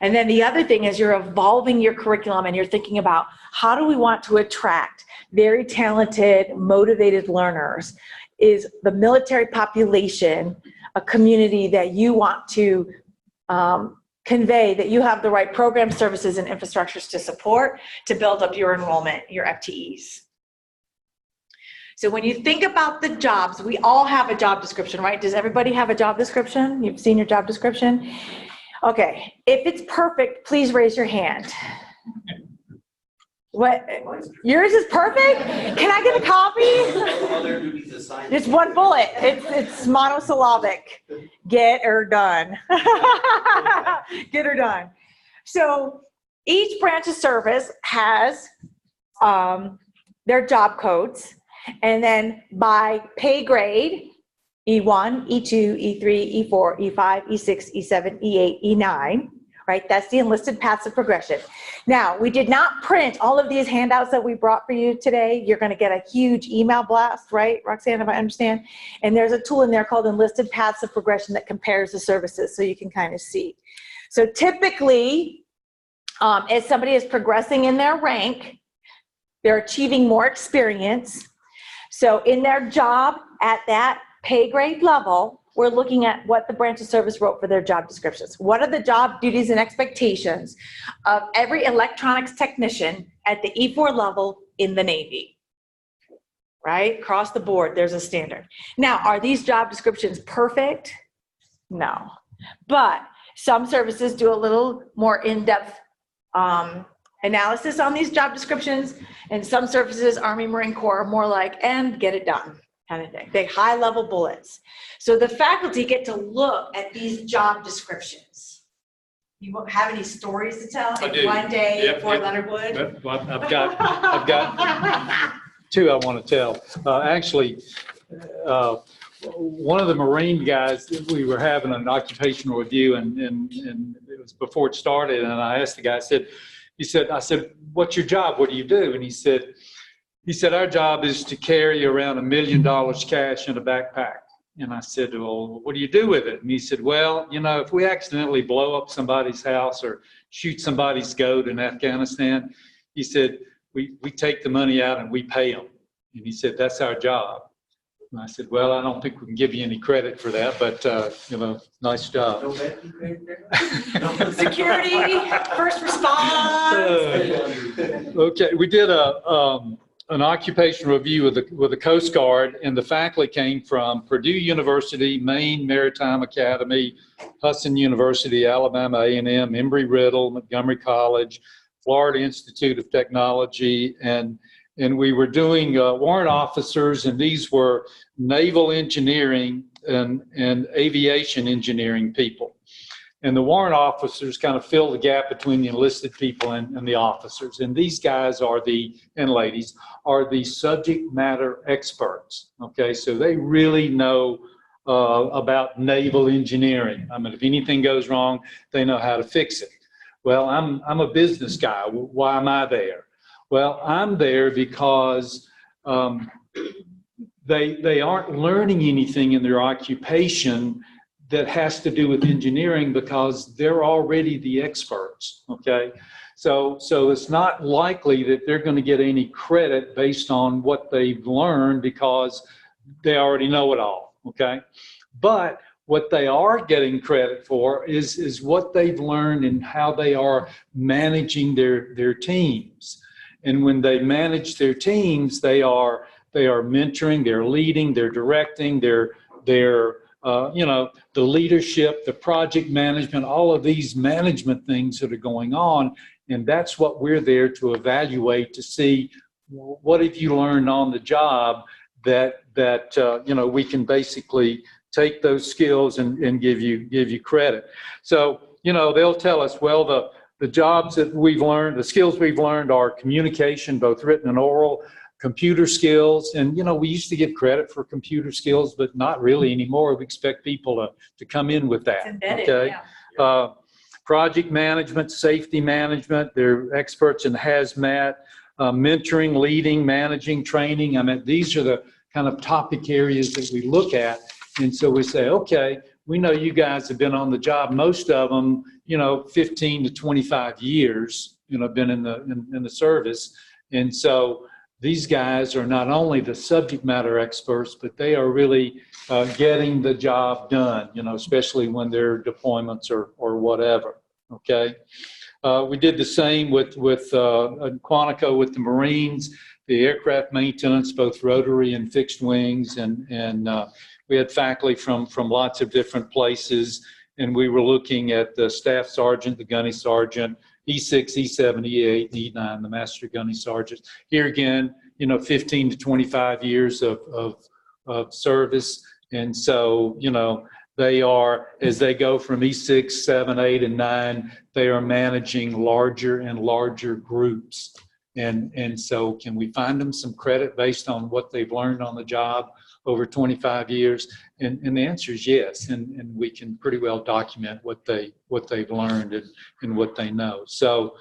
B: And then the other thing is you're evolving your curriculum and you're thinking about how do we want to attract very talented, motivated learners? Is the military population a community that you want to convey that you have the right program, services, and infrastructures to support to build up your enrollment, your FTEs? So when you think about the jobs, we all have a job description, right? Does everybody have a job description? You've seen your job description? Okay, if it's perfect, please raise your hand. What, yours is perfect? Can I get a copy? It's one bullet, it's monosyllabic. Get her done. Get her done. So each branch of service has their job codes, and then by pay grade, E1, E2, E3, E4, E5, E6, E7, E8, E9, right? That's the enlisted paths of progression. Now, we did not print all of these handouts that we brought for you today. You're gonna get a huge email blast, right, Roxanne, if I understand? And there's a tool in there called Enlisted Paths of Progression that compares the services so you can kind of see. So typically, as somebody is progressing in their rank, they're achieving more experience. So in their job at that pay grade level, we're looking at what the branch of service wrote for their job descriptions. What are the job duties and expectations of every electronics technician at the E4 level in the Navy? Right? Across the board, there's a standard. Now, are these job descriptions perfect? No. But some services do a little more in-depth analysis on these job descriptions, and some services, Army, Marine Corps, are more like, and get it done kind of thing. They high-level bullets. So the faculty get to look at these job descriptions. You won't have any stories to tell?
G: I
B: Like
G: do.
B: one day
G: Yep,
B: at Fort
G: yep.
B: Leonard Wood?
G: Well, I've got two I want to tell. Actually, one of the Marine guys, we were having an occupational review, and it was before it started, and I asked the guy, I said, what's your job? What do you do? And he said, our job is to carry around $1 million cash in a backpack. And I said, well, what do you do with it? And he said, well, you know, if we accidentally blow up somebody's house or shoot somebody's goat in Afghanistan, he said, we take the money out and we pay them. And he said, that's our job. And I said, well, I don't think we can give you any credit for that, but, you know, nice job.
B: Security, first response.
G: Okay, we did an occupational review with the Coast Guard, and the faculty came from Purdue University, Maine Maritime Academy, Hudson University, Alabama A&M, Embry-Riddle, Montgomery College, Florida Institute of Technology, and we were doing warrant officers, and these were naval engineering and aviation engineering people. And the warrant officers kind of fill the gap between the enlisted people and the officers. And these guys and ladies are the subject matter experts, okay? So they really know about naval engineering. I mean, if anything goes wrong, they know how to fix it. Well, I'm a business guy. Why am I there? Well, I'm there because they aren't learning anything in their occupation that has to do with engineering because they're already the experts, okay? So it's not likely that they're going to get any credit based on what they've learned because they already know it all, okay? But what they are getting credit for is what they've learned and how they are managing their teams. And when they manage their teams, they are mentoring, they're leading, they're directing, they're you know, the leadership, the project management, all of these management things that are going on And that's what we're there to evaluate, to see what have you learned on the job that we can basically take those skills and give you credit. So, they'll tell us, well, the jobs that we've learned, the skills we've learned are communication, both written and oral, computer skills. And, we used to give credit for computer skills, but not really anymore. We expect people to come in with that.
B: It's embedded,
G: okay?
B: yeah.
G: Project management, safety management, they're experts in hazmat, mentoring, leading, managing, training. I mean, these are the kind of topic areas that we look at. And so we say, okay, we know you guys have been on the job, most of them, 15 to 25 years, been in the service. And so these guys are not only the subject matter experts, but they are really getting the job done, especially when there are deployments or whatever, okay? We did the same with Quantico with the Marines, the aircraft maintenance, both rotary and fixed wings, and we had faculty from lots of different places, and we were looking at the staff sergeant, the gunny sergeant, E6, E7, E8, E9, the master gunny sergeant. Here again, 15 to 25 years of service, and so they are, as they go from E6, 7, 8, and 9, they are managing larger and larger groups. And so can we find them some credit based on what they've learned on the job over 25 years? And the answer is yes. And we can pretty well document what they've learned and what they know. So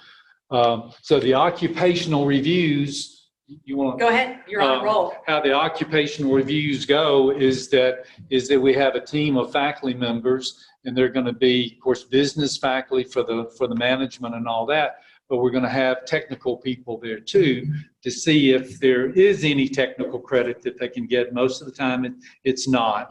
G: the occupational reviews, you want to
B: Go ahead, you're on a roll.
G: How the occupational reviews go is that we have a team of faculty members, and they're going to be, of course, business faculty for the management and all that. But we're going to have technical people there too to see if there is any technical credit that they can get. Most of the time it's not,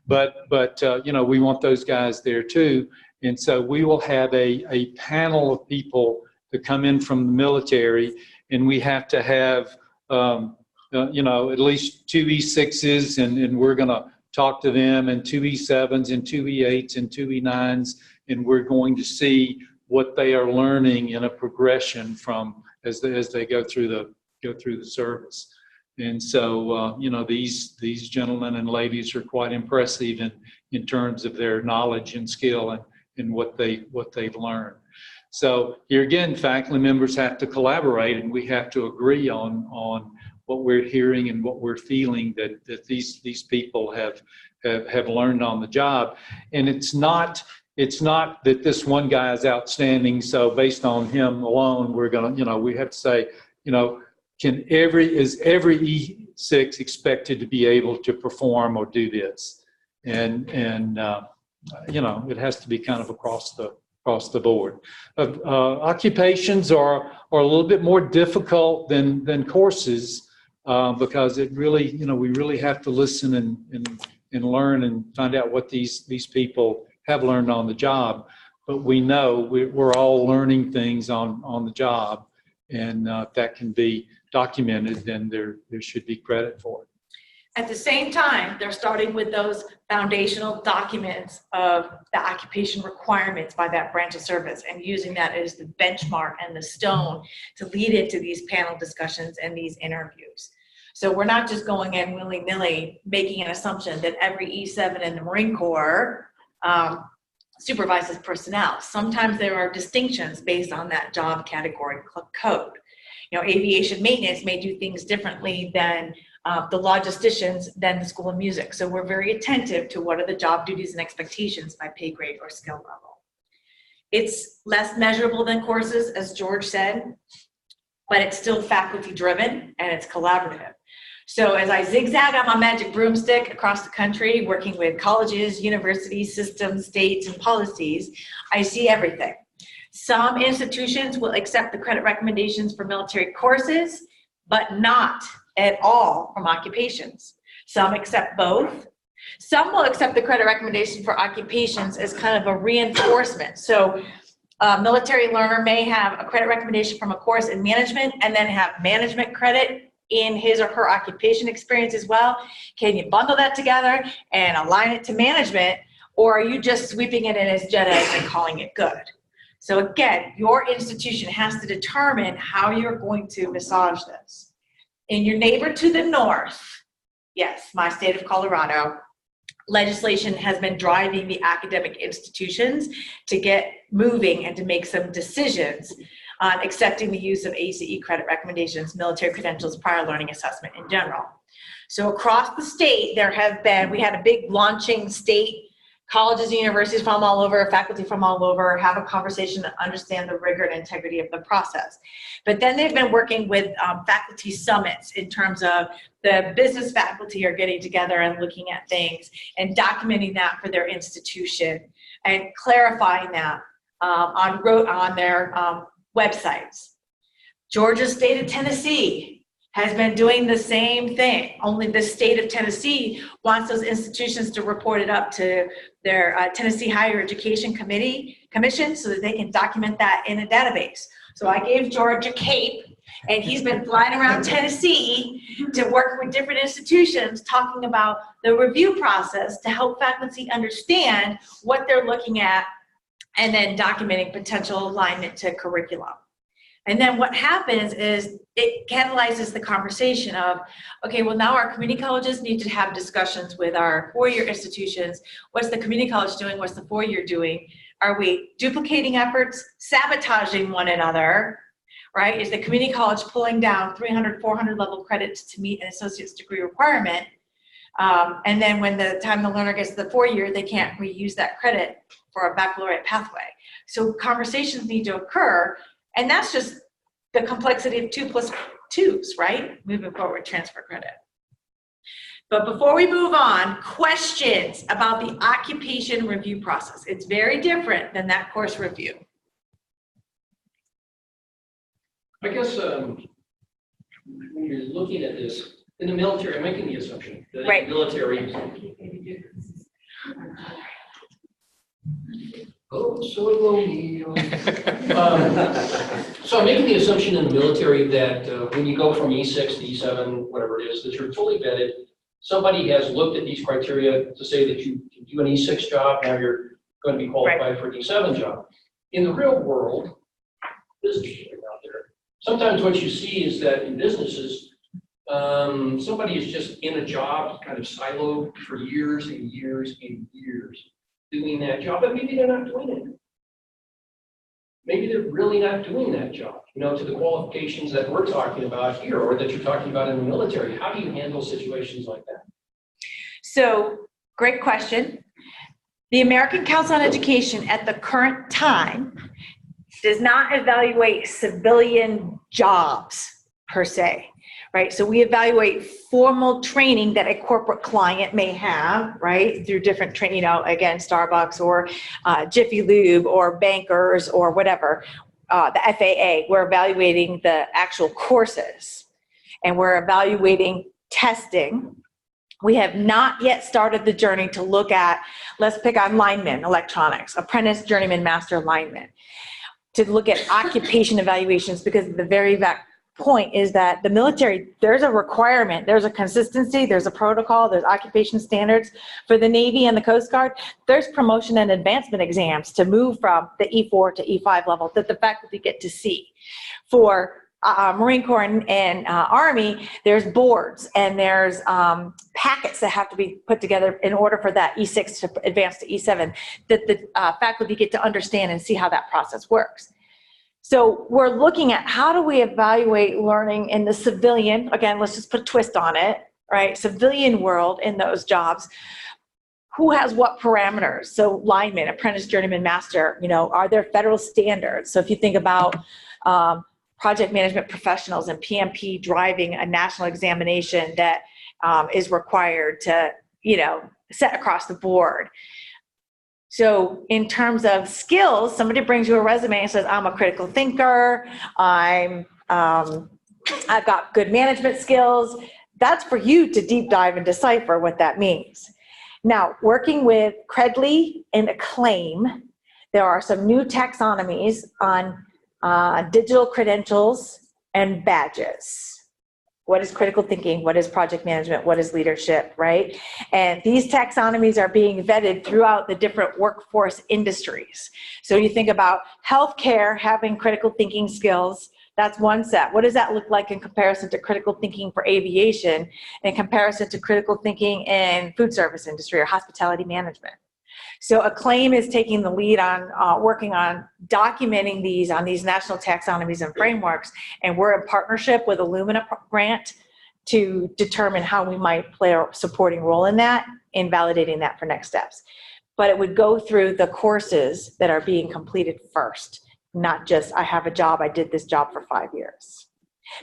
G: but we want those guys there too. And so we will have a panel of people that come in from the military, and we have to have at least 2 E6s, and we're going to talk to them, and 2 E7s and 2 E8s and 2 E9s, and we're going to see what they are learning in a progression from as they go through the service. And so these gentlemen and ladies are quite impressive in terms of their knowledge and skill and what they've learned. So here again, faculty members have to collaborate, and we have to agree on what we're hearing and what we're feeling that these people have learned on the job. And it's not that this one guy is outstanding, so based on him alone, we're gonna, we have to say, is every E6 expected to be able to perform or do this? And it has to be kind of across the board. Occupations are a little bit more difficult than courses because it really, we really have to listen and learn and find out what these people have learned on the job. But we know we're all learning things on the job, and if that can be documented, then there should be credit for it.
B: At the same time, they're starting with those foundational documents of the occupation requirements by that branch of service and using that as the benchmark and the stone to lead into these panel discussions and these interviews. So we're not just going in willy-nilly making an assumption that every E7 in the Marine Corps supervises personnel. Sometimes there are distinctions based on that job category code. Aviation maintenance may do things differently than the logisticians than the School of Music. So we're very attentive to what are the job duties and expectations by pay grade or skill level. It's less measurable than courses, as George said, but it's still faculty driven and it's collaborative. So as I zigzag on my magic broomstick across the country, working with colleges, universities, systems, states, and policies, I see everything. Some institutions will accept the credit recommendations for military courses, but not at all from occupations. Some accept both. Some will accept the credit recommendation for occupations as kind of a reinforcement. So a military learner may have a credit recommendation from a course in management and then have management credit in his or her occupation experience as well. Can you bundle that together and align it to management, or are you just sweeping it in as gen ed and calling it good? So again, your institution has to determine how you're going to massage this. In your neighbor to the north, yes, my state of Colorado, legislation has been driving the academic institutions to get moving and to make some decisions on accepting the use of ACE credit recommendations, military credentials, prior learning assessment in general. So across the state, we had a big launching state, colleges and universities from all over, faculty from all over, have a conversation to understand the rigor and integrity of the process. But then they've been working with faculty summits in terms of the business faculty are getting together and looking at things and documenting that for their institution and clarifying that on their websites. Georgia State of Tennessee has been doing the same thing, only the state of Tennessee wants those institutions to report it up to their Tennessee Higher Education Commission so that they can document that in a database. So I gave George a cape, and he's been flying around Tennessee to work with different institutions talking about the review process to help faculty understand what they're looking at and then documenting potential alignment to curriculum. And then what happens is it catalyzes the conversation of, okay, well now our community colleges need to have discussions with our four-year institutions. What's the community college doing? What's the four-year doing? Are we duplicating efforts, sabotaging one another, right? Is the community college pulling down 300, 400 level credits to meet an associate's degree requirement? And then when the time the learner gets to the four-year, they can't reuse that credit for a baccalaureate pathway. So conversations need to occur. And that's just the complexity of 2 plus 2s, right? Moving forward, transfer credit. But before we move on, questions about the occupation review process. It's very different than that course review.
F: I guess when you're looking at this, in the military, I'm making the assumption that
B: Right.
F: in the military. Oh, soy lo So I'm making the assumption in the military that when you go from E6 to E7, whatever it is, that you're fully vetted. Somebody has looked at these criteria to say that you can do an E6 job, now you're going to be qualified for an E7 job. In the real world, business out there, sometimes what you see is that in businesses, somebody is just in a job, kind of siloed for years and years and years, doing that job, but maybe they're not doing it. Maybe they're really not doing that job, to the qualifications that we're talking about here or that you're talking about in the military. How do you handle situations like that?
B: So, great question. The American Council on Education at the current time does not evaluate civilian jobs per se, right? So we evaluate formal training that a corporate client may have, right? Through different training, again, Starbucks or Jiffy Lube or bankers or whatever, the FAA, we're evaluating the actual courses and we're evaluating testing. We have not yet started the journey to look at, let's pick on linemen, electronics, apprentice, journeyman, master lineman, to look at occupation evaluations, because the very point is that the military, there's a requirement, there's a consistency, there's a protocol, there's occupation standards. For the Navy and the Coast Guard, there's promotion and advancement exams to move from the E4 to E5 level that the faculty get to see. For Marine Corps and Army, there's boards and there's packets that have to be put together in order for that E6 to advance to E7 that the faculty get to understand and see how that process works. So we're looking at how do we evaluate learning in the civilian, again, let's just put a twist on it, right? Civilian world in those jobs. Who has what parameters? So lineman, apprentice, journeyman, master, are there federal standards? So if you think about project management professionals and PMP driving a national examination that is required to, set across the board. So in terms of skills, somebody brings you a resume and says, I'm a critical thinker, I've got good management skills. That's for you to deep dive and decipher what that means. Now, working with Credly and Acclaim, there are some new taxonomies on digital credentials and badges. What is critical thinking? What is project management? What is leadership, right? And these taxonomies are being vetted throughout the different workforce industries. So you think about healthcare having critical thinking skills, that's one set. What does that look like in comparison to critical thinking for aviation, in comparison to critical thinking in food service industry or hospitality management? So Acclaim is taking the lead on working on documenting these on these national taxonomies and frameworks, and we're in partnership with Illumina Grant to determine how we might play a supporting role in that, in validating that for next steps. But it would go through the courses that are being completed first, not just, I have a job, I did this job for 5 years.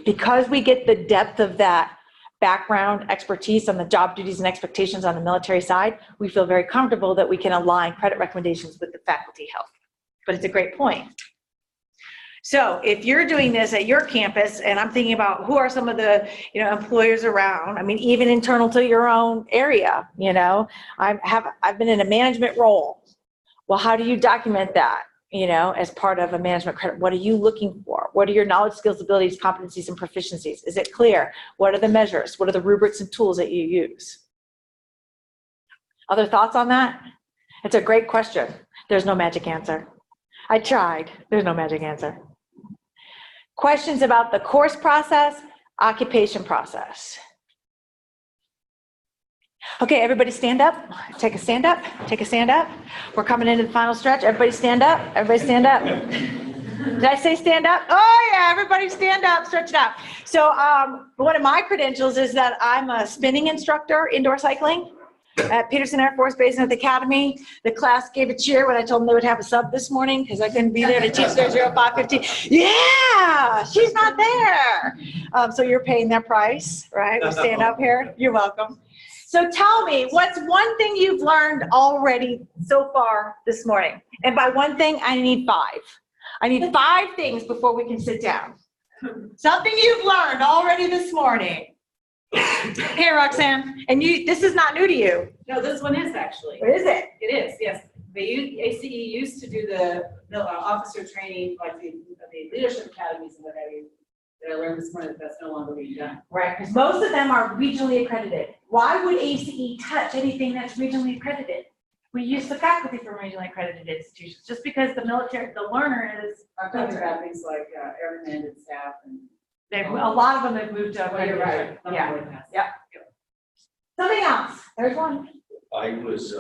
B: Because we get the depth of that background expertise on the job duties and expectations on the military side, we feel very comfortable that we can align credit recommendations with the faculty health. But it's a great point. So if you're doing this at your campus, and I'm thinking about who are some of the employers around, I mean, even internal to your own area, I've been in a management role. Well, how do you document that? As part of a management credit, what are you looking for? What are your knowledge, skills, abilities, competencies, and proficiencies? Is it clear? What are the measures? What are the rubrics and tools that you use? Other thoughts on that? It's a great question. There's no magic answer. I tried. There's no magic answer. Questions about the course process, occupation process. Okay, everybody stand up. Take a stand up. Take a stand up. We're coming into the final stretch. Everybody stand up. Everybody stand up. Did I say stand up? Oh yeah, everybody stand up, stretch it out. So one of my credentials is that I'm a spinning instructor, indoor cycling at Peterson Air Force Base and at the Academy. The class gave a cheer when I told them they would have a sub this morning because I couldn't be there to teach their 0515. Yeah, she's not there. So you're paying their price, right? We stand up here. You're welcome. So tell me, what's one thing you've learned already so far this morning? And by one thing, I need 5. I need 5 things before we can sit down. Something you've learned already this morning. Hey, Roxanne, and this is not new to you.
D: No, this one is actually.
B: What is it?
D: It is, yes. The ACE used to do the officer training, like the leadership academies and what have you. That I learned this morning that that's no longer being done.
B: Right, because most of them are regionally accredited. Why would ACE touch anything that's regionally accredited? We use the faculty from regionally accredited institutions, just because the learner is.
D: I'm talking about things like airmen and staff and.
B: A lot of them have moved to
D: Oh, you're right.
B: accreditation. Yeah. Something else, there's one.
I: I was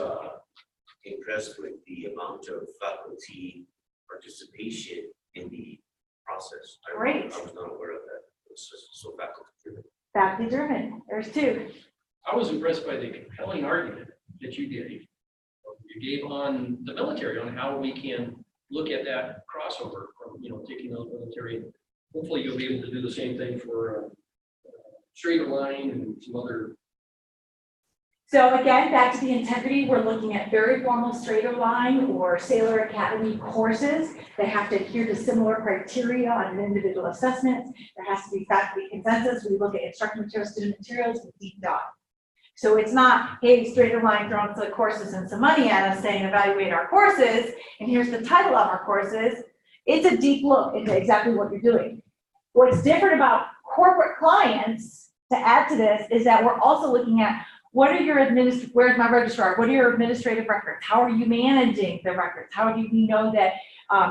I: impressed with the amount of faculty participation in the process.
B: Great.
I: I was not aware of that. It was so faculty driven.
B: Faculty driven, there's 2.
F: I was impressed by the compelling argument that you gave. You gave on the military, on how we can look at that crossover from, taking out military. Hopefully you'll be able to do the same thing for straight line and some other.
B: So again, back to the integrity, we're looking at very formal straighter line or Sailor Academy courses that have to adhere to similar criteria on an individual assessment. There has to be faculty consensus. We look at instructional materials, student materials with deep dive. So it's not, hey, straighter line, throwing some courses and some money at us saying evaluate our courses, and here's the title of our courses. It's a deep look into exactly what you're doing. What's different about corporate clients, to add to this, is that we're also looking at what are your where's my registrar? What are your administrative records? How are you managing the records? How do we know that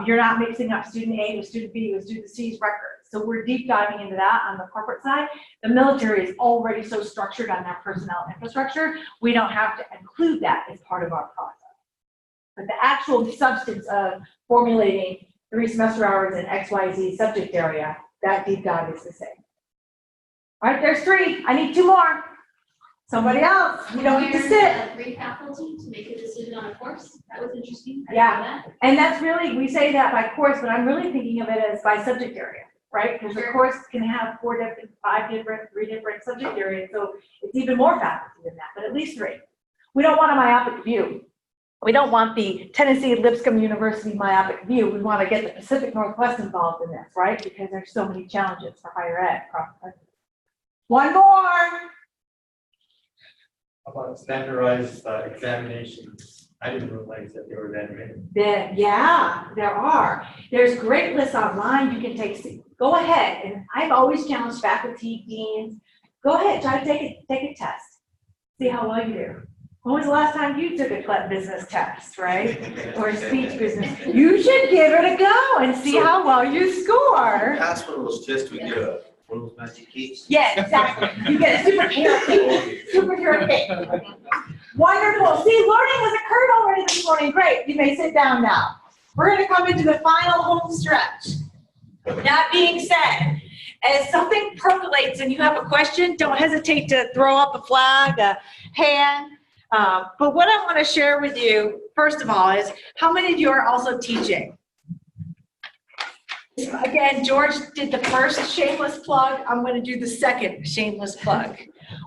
B: you're not mixing up student A with student B with student C's records? So we're deep diving into that on the corporate side. The military is already so structured on that personnel infrastructure, we don't have to include that as part of our process. But the actual substance of formulating 3 semester hours in XYZ subject area, that deep dive is the same. All right, there's 3. I need 2 more. Somebody else. You don't need to sit.
A: 3 faculty to make a decision on a course. That was interesting. I
B: Yeah.
A: didn't know that.
B: And that's really, we say that by course, but I'm really thinking of it as by subject area, right? Because the course can have 4 different, 5 different, 3 different subject areas. So it's even more faculty than that, but at least 3. We don't want a myopic view. We don't want the Tennessee Lipscomb University myopic view. We want to get the Pacific Northwest involved in this, right? Because there's so many challenges for higher ed across the country. 1 more.
J: About standardized examinations
E: I didn't realize that there were that many.
B: Yeah, there are. There's great lists online you can take. Go ahead, and I've always challenged faculty, deans, go ahead, try to take a test. See how well you do. When was the last time you took a CLEP business test, right? Or a speech business? You should give it a go and see how well you score.
I: Pass one of those tests, we get one of those magic cakes.
B: Yeah, exactly. You get a superhero cake. Superhero cake. Wonderful. See, learning has occurred already this morning. Great. You may sit down now. We're going to come into the final home stretch. That being said, as something percolates and you have a question, don't hesitate to throw up a flag, a hand. But what I want to share with you, first of all, is how many of you are also teaching? Again, George did the first shameless plug. I'm going to do the second shameless plug.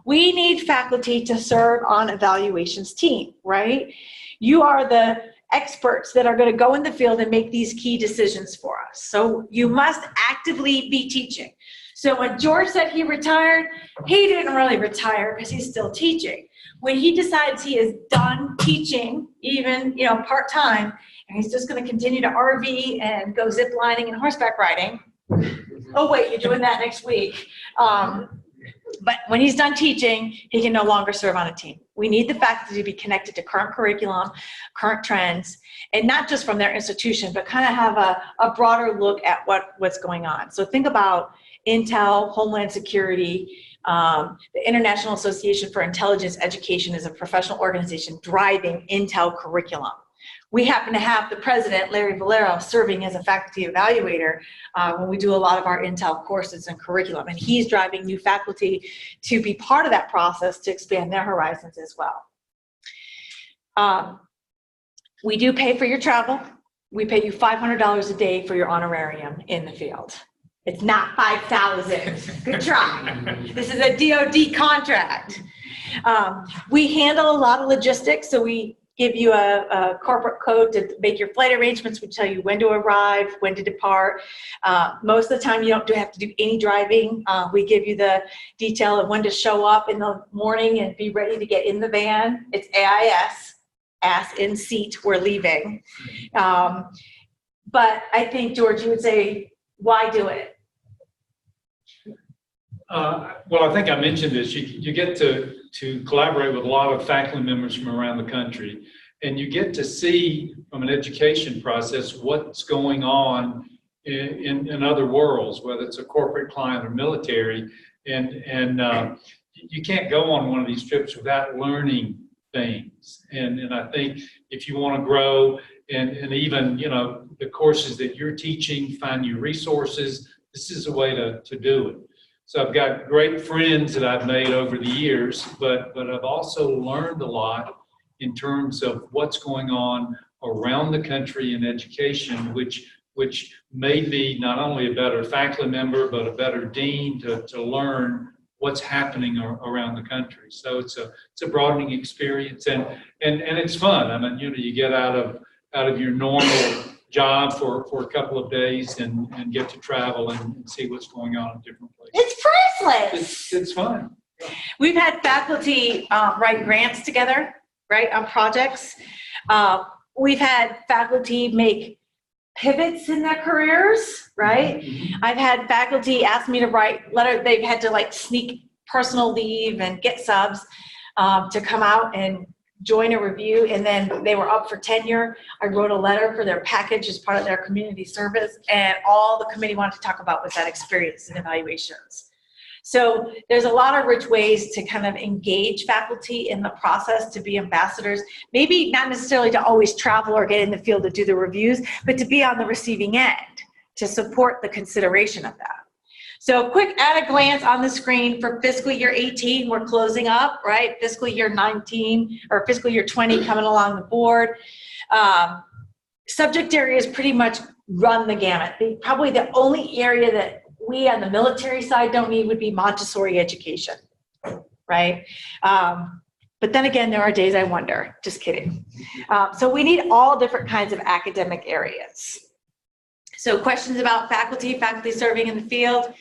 B: We need faculty to serve on evaluations team, right? You are the experts that are going to go in the field and make these key decisions for us. So you must actively be teaching. So when George said he retired, he didn't really retire because he's still teaching. When he decides he is done teaching, even part-time, and he's just going to continue to RV and go zip lining and horseback riding. Oh wait, you're doing that next week. But when he's done teaching, he can no longer serve on a team. We need the faculty to be connected to current curriculum, current trends, and not just from their institution, but kind of have a broader look at what's going on. So think about Intel, Homeland Security, the International Association for Intelligence Education is a professional organization driving Intel curriculum. We happen to have the president, Larry Valero, serving as a faculty evaluator when we do a lot of our Intel courses and curriculum, and he's driving new faculty to be part of that process to expand their horizons as well. We do pay for your travel. We pay you $500 a day for your honorarium in the field. It's not $5,000. Good try. This is a DoD contract. We handle a lot of logistics, so we give you a corporate code to make your flight arrangements. We tell you when to arrive, when to depart. Most of the time, you don't have to do any driving. We give you the detail of when to show up in the morning and be ready to get in the van. It's AIS, ass in seat, we're leaving. But I think, George, you would say, why do it?
G: Well, I think I mentioned this. You get to collaborate with a lot of faculty members from around the country, and you get to see from an education process what's going on in other worlds, whether it's a corporate client or military, and you can't go on one of these trips without learning things. And I think if you want to grow and even the courses that you're teaching, find your resources, this is a way to do it. So I've got great friends that I've made over the years, but I've also learned a lot in terms of what's going on around the country in education, which made me not only a better faculty member, but a better dean to learn what's happening around the country. So it's a broadening experience, and it's fun. I mean, you get out of your normal job for a couple of days and get to travel and see what's going on in different places.
B: It's priceless.
G: It's fun.
B: We've had faculty write grants together, right, on projects. We've had faculty make pivots in their careers, right? Mm-hmm. I've had faculty ask me to write letter. They've had to sneak personal leave and get subs to come out and join a review, and then they were up for tenure. I wrote a letter for their package as part of their community service, and all the committee wanted to talk about was that experience and evaluations. So there's a lot of rich ways to kind of engage faculty in the process to be ambassadors, maybe not necessarily to always travel or get in the field to do the reviews, but to be on the receiving end, to support the consideration of that. So quick at a glance on the screen for fiscal year 18, we're closing up, right? Fiscal year 19 or fiscal year 20 coming along the board. Subject areas pretty much run the gamut. Probably the only area that we on the military side don't need would be Montessori education, right? But then again, there are days I wonder, just kidding. So we need all different kinds of academic areas. So questions about faculty serving in the field.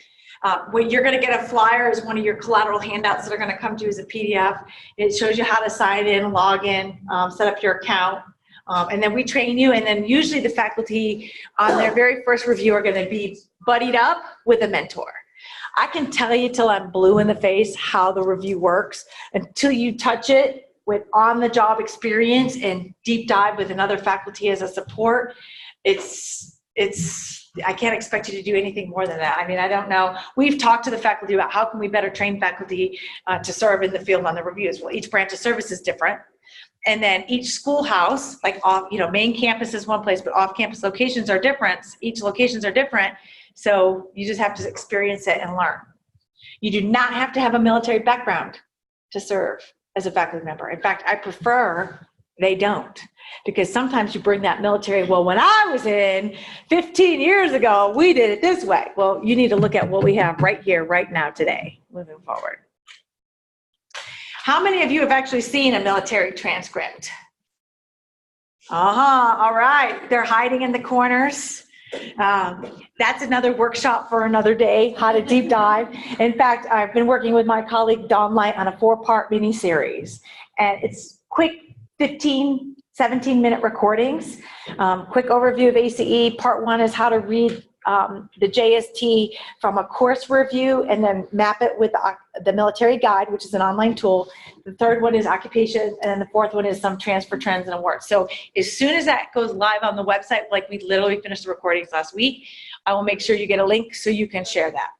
B: What you're going to get a flyer is one of your collateral handouts that are going to come to you as a PDF. It shows you how to sign in, log in, set up your account. And then we train you, and then usually the faculty on their very first review are going to be buddied up with a mentor. I can tell you till I'm blue in the face how the review works until you touch it with on-the-job experience and deep dive with another faculty as a support. I can't expect you to do anything more than that. I mean, I don't know. We've talked to the faculty about how can we better train faculty to serve in the field on the reviews. Well, each branch of service is different. And then each schoolhouse, like off, main campus is one place, but off-campus locations are different. Each locations are different. So you just have to experience it and learn. You do not have to have a military background to serve as a faculty member. In fact, I prefer they don't, because sometimes you bring that military, well, when I was in 15 years ago, we did it this way. Well, you need to look at what we have right here, right now, today, moving forward. How many of you have actually seen a military transcript? All right, they're hiding in the corners. That's another workshop for another day, how to deep dive. In fact, I've been working with my colleague Dawn Light on a 4-part mini-series, and it's quick 15, 17-minute recordings. Quick overview of ACE. Part 1 is how to read the JST from a course review and then map it with the military guide, which is an online tool. The third one is occupation, and then the fourth one is some transfer trends and awards. So as soon as that goes live on the website, like we literally finished the recordings last week, I will make sure you get a link so you can share that,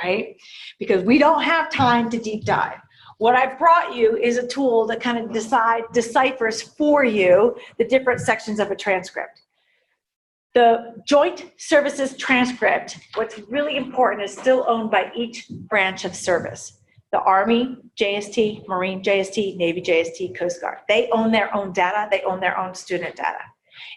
B: right? Because we don't have time to deep dive. What I've brought you is a tool that kind of deciphers for you the different sections of a transcript. The Joint Services transcript, what's really important, is still owned by each branch of service. The Army, JST, Marine, JST, Navy, JST, Coast Guard. They own their own data. They own their own student data.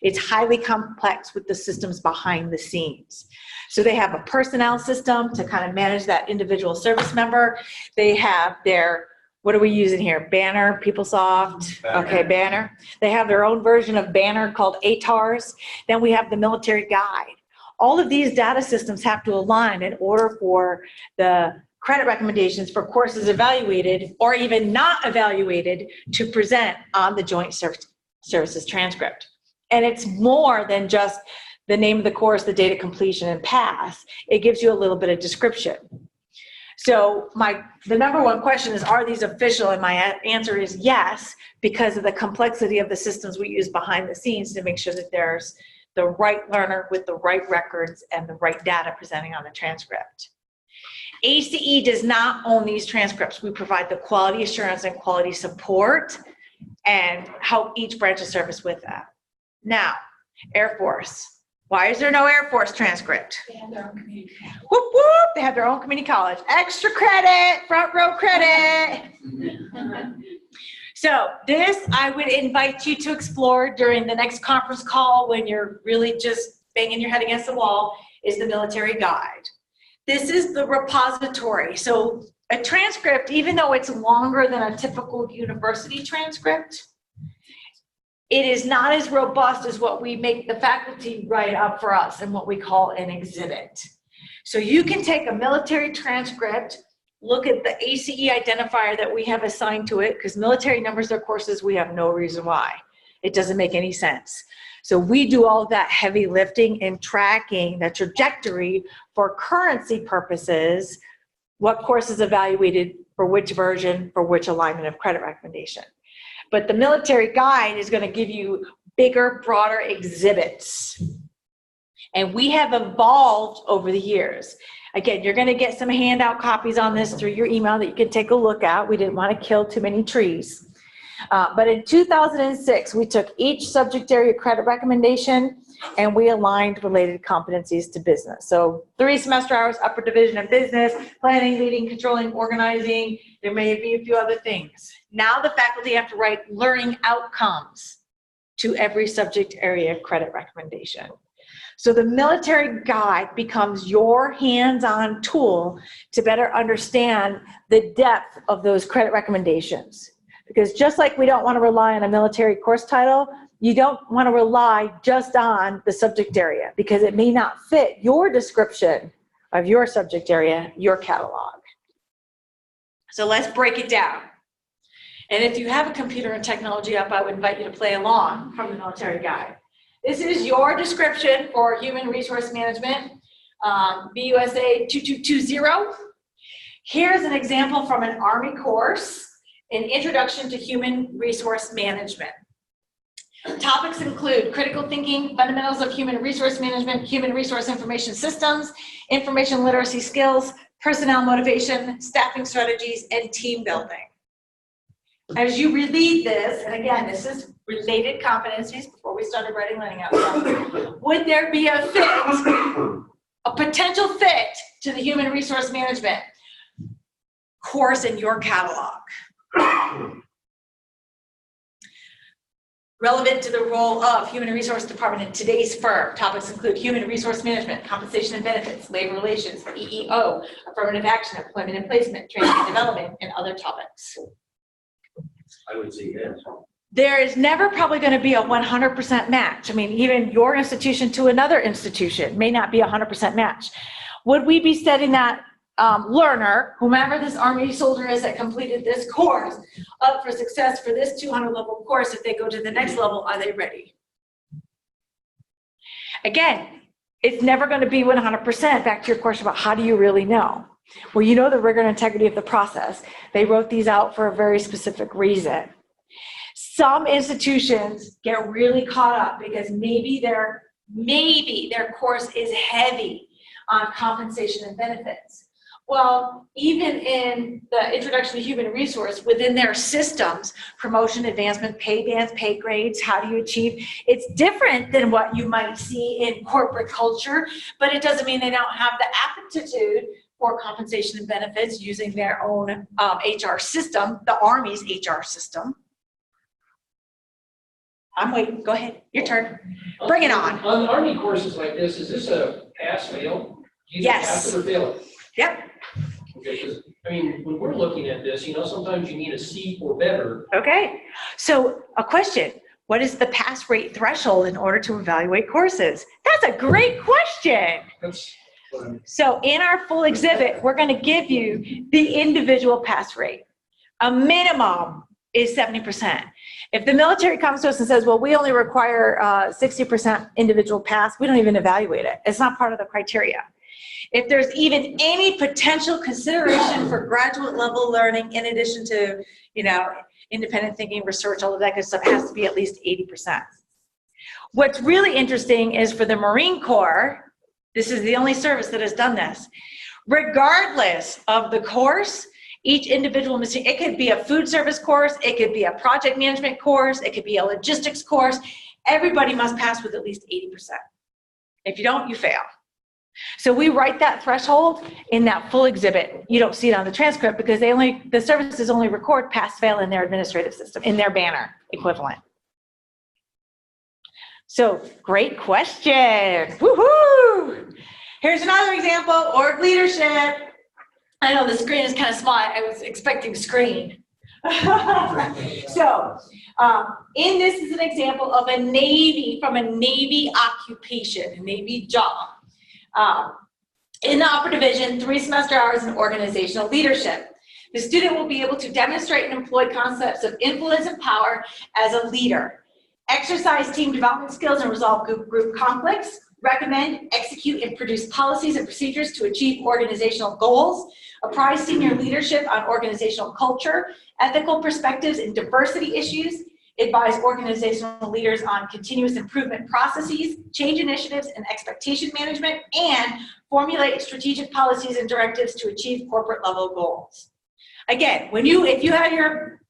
B: It's highly complex with the systems behind the scenes. So they have a personnel system to kind of manage that individual service member. They have their, what are we using here? Banner, PeopleSoft, okay, Banner. They have their own version of Banner called ATARS. Then we have the military guide. All of these data systems have to align in order for the credit recommendations for courses evaluated or even not evaluated to present on the Joint Services transcript. And it's more than just the name of the course, the date of completion, and pass. It gives you a little bit of description. So the number one question is, are these official? And my answer is yes, because of the complexity of the systems we use behind the scenes to make sure that there's the right learner with the right records and the right data presenting on the transcript. ACE does not own these transcripts. We provide the quality assurance and quality support and help each branch of service with that. Now, Air Force. Why is there no Air Force transcript?
A: They have their own community.
B: Whoop, whoop, they have their own community college. Extra credit, front row credit. So this, I would invite you to explore during the next conference call when you're really just banging your head against the wall, is the military guide. This is the repository. So a transcript, even though it's longer than a typical university transcript, it is not as robust as what we make the faculty write up for us and what we call an exhibit. So you can take a military transcript, look at the ACE identifier that we have assigned to it, because military numbers their courses, we have no reason why. It doesn't make any sense. So we do all of that heavy lifting and tracking the trajectory for currency purposes, what course is evaluated for which version, for which alignment of credit recommendation. But the military guide is going to give you bigger, broader exhibits. And we have evolved over the years. Again, you're going to get some handout copies on this through your email that you can take a look at. We didn't want to kill too many trees. But in 2006, we took each subject area credit recommendation and we aligned related competencies to business. So 3 semester hours, upper division of business, planning, leading, controlling, organizing. There may be a few other things. Now the faculty have to write learning outcomes to every subject area credit recommendation. So the military guide becomes your hands-on tool to better understand the depth of those credit recommendations. Because just like we don't want to rely on a military course title, you don't want to rely just on the subject area because it may not fit your description of your subject area, your catalog. So let's break it down. And if you have a computer and technology up, I would invite you to play along from the military guide. This is your description for human resource management, BUSA 2220. Here's an example from an Army course, an introduction to human resource management. Topics include critical thinking, fundamentals of human resource management, human resource information systems, information literacy skills, personnel motivation, staffing strategies, and team building. As you read this, and again, this is related competencies before we started writing learning outcomes, would there be a fit, a potential fit to the human resource management course in your catalog? Relevant to the role of human resource department in today's firm. Topics include human resource management, compensation and benefits, labor relations, EEO, affirmative action, employment and placement, training and development, and other topics.
I: I would say yes.
B: There is never probably going to be a 100% match. I mean, even your institution to another institution may not be a 100% match. Would we be setting that learner, whomever this Army soldier is that completed this course, up for success for this 200 level course? If they go to the next level, are they ready? Again, it's never going to be 100%. Back to your question about how do you really know? Well, you know the rigor and integrity of the process. They wrote these out for a very specific reason. Some institutions get really caught up because maybe their course is heavy on compensation and benefits. Well, even in the introduction to human resource, within their systems, promotion, advancement, pay bands, pay grades, how do you achieve, it's different than what you might see in corporate culture, but it doesn't mean they don't have the aptitude for compensation and benefits using their own HR system, the Army's HR system. I'm waiting, go ahead, your turn. Bring it on.
F: On Army courses like this, is this a pass-fail? You either
B: Yes.
F: pass it or fail it?
B: Yep.
F: Okay, 'cause, I mean, when we're looking at this, sometimes you need a C or better.
B: Okay, so a question. What is the pass rate threshold in order to evaluate courses? That's a great question.
F: That's what I'm.
B: So in our full exhibit, we're going to give you the individual pass rate. A minimum is 70%. If the military comes to us and says, well, we only require 60% individual pass, we don't even evaluate it. It's not part of the criteria. If there's even any potential consideration for graduate level learning, in addition to, independent thinking, research, all of that good stuff, it has to be at least 80%. What's really interesting is for the Marine Corps, this is the only service that has done this. Regardless of the course, each individual machine, it could be a food service course, it could be a project management course, it could be a logistics course. Everybody must pass with at least 80%. If you don't, you fail. So we write that threshold in that full exhibit. You don't see it on the transcript because the services only record pass fail in their administrative system, in their banner equivalent. So great question. Woohoo! Here's another example, org leadership. I know the screen is kind of small. I was expecting screen. So in this is an example of a Navy, from a Navy occupation, a Navy job. In the upper division, 3 semester hours in organizational leadership. The student will be able to demonstrate and employ concepts of influence and power as a leader, exercise team development skills and resolve group conflicts, recommend, execute, and produce policies and procedures to achieve organizational goals, apprise senior leadership on organizational culture, ethical perspectives and diversity issues, advise organizational leaders on continuous improvement processes, change initiatives and expectation management, and formulate strategic policies and directives to achieve corporate level goals. Again, if you have your,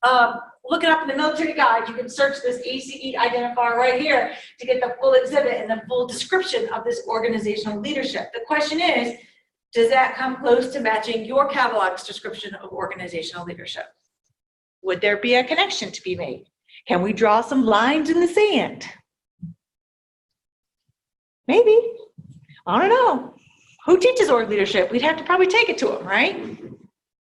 B: looking up in the military guide, you can search this ACE identifier right here to get the full exhibit and the full description of this organizational leadership. The question is, does that come close to matching your catalog's description of organizational leadership? Would there be a connection to be made? Can we draw some lines in the sand? Maybe. I don't know. Who teaches org leadership? We'd have to probably take it to them, right?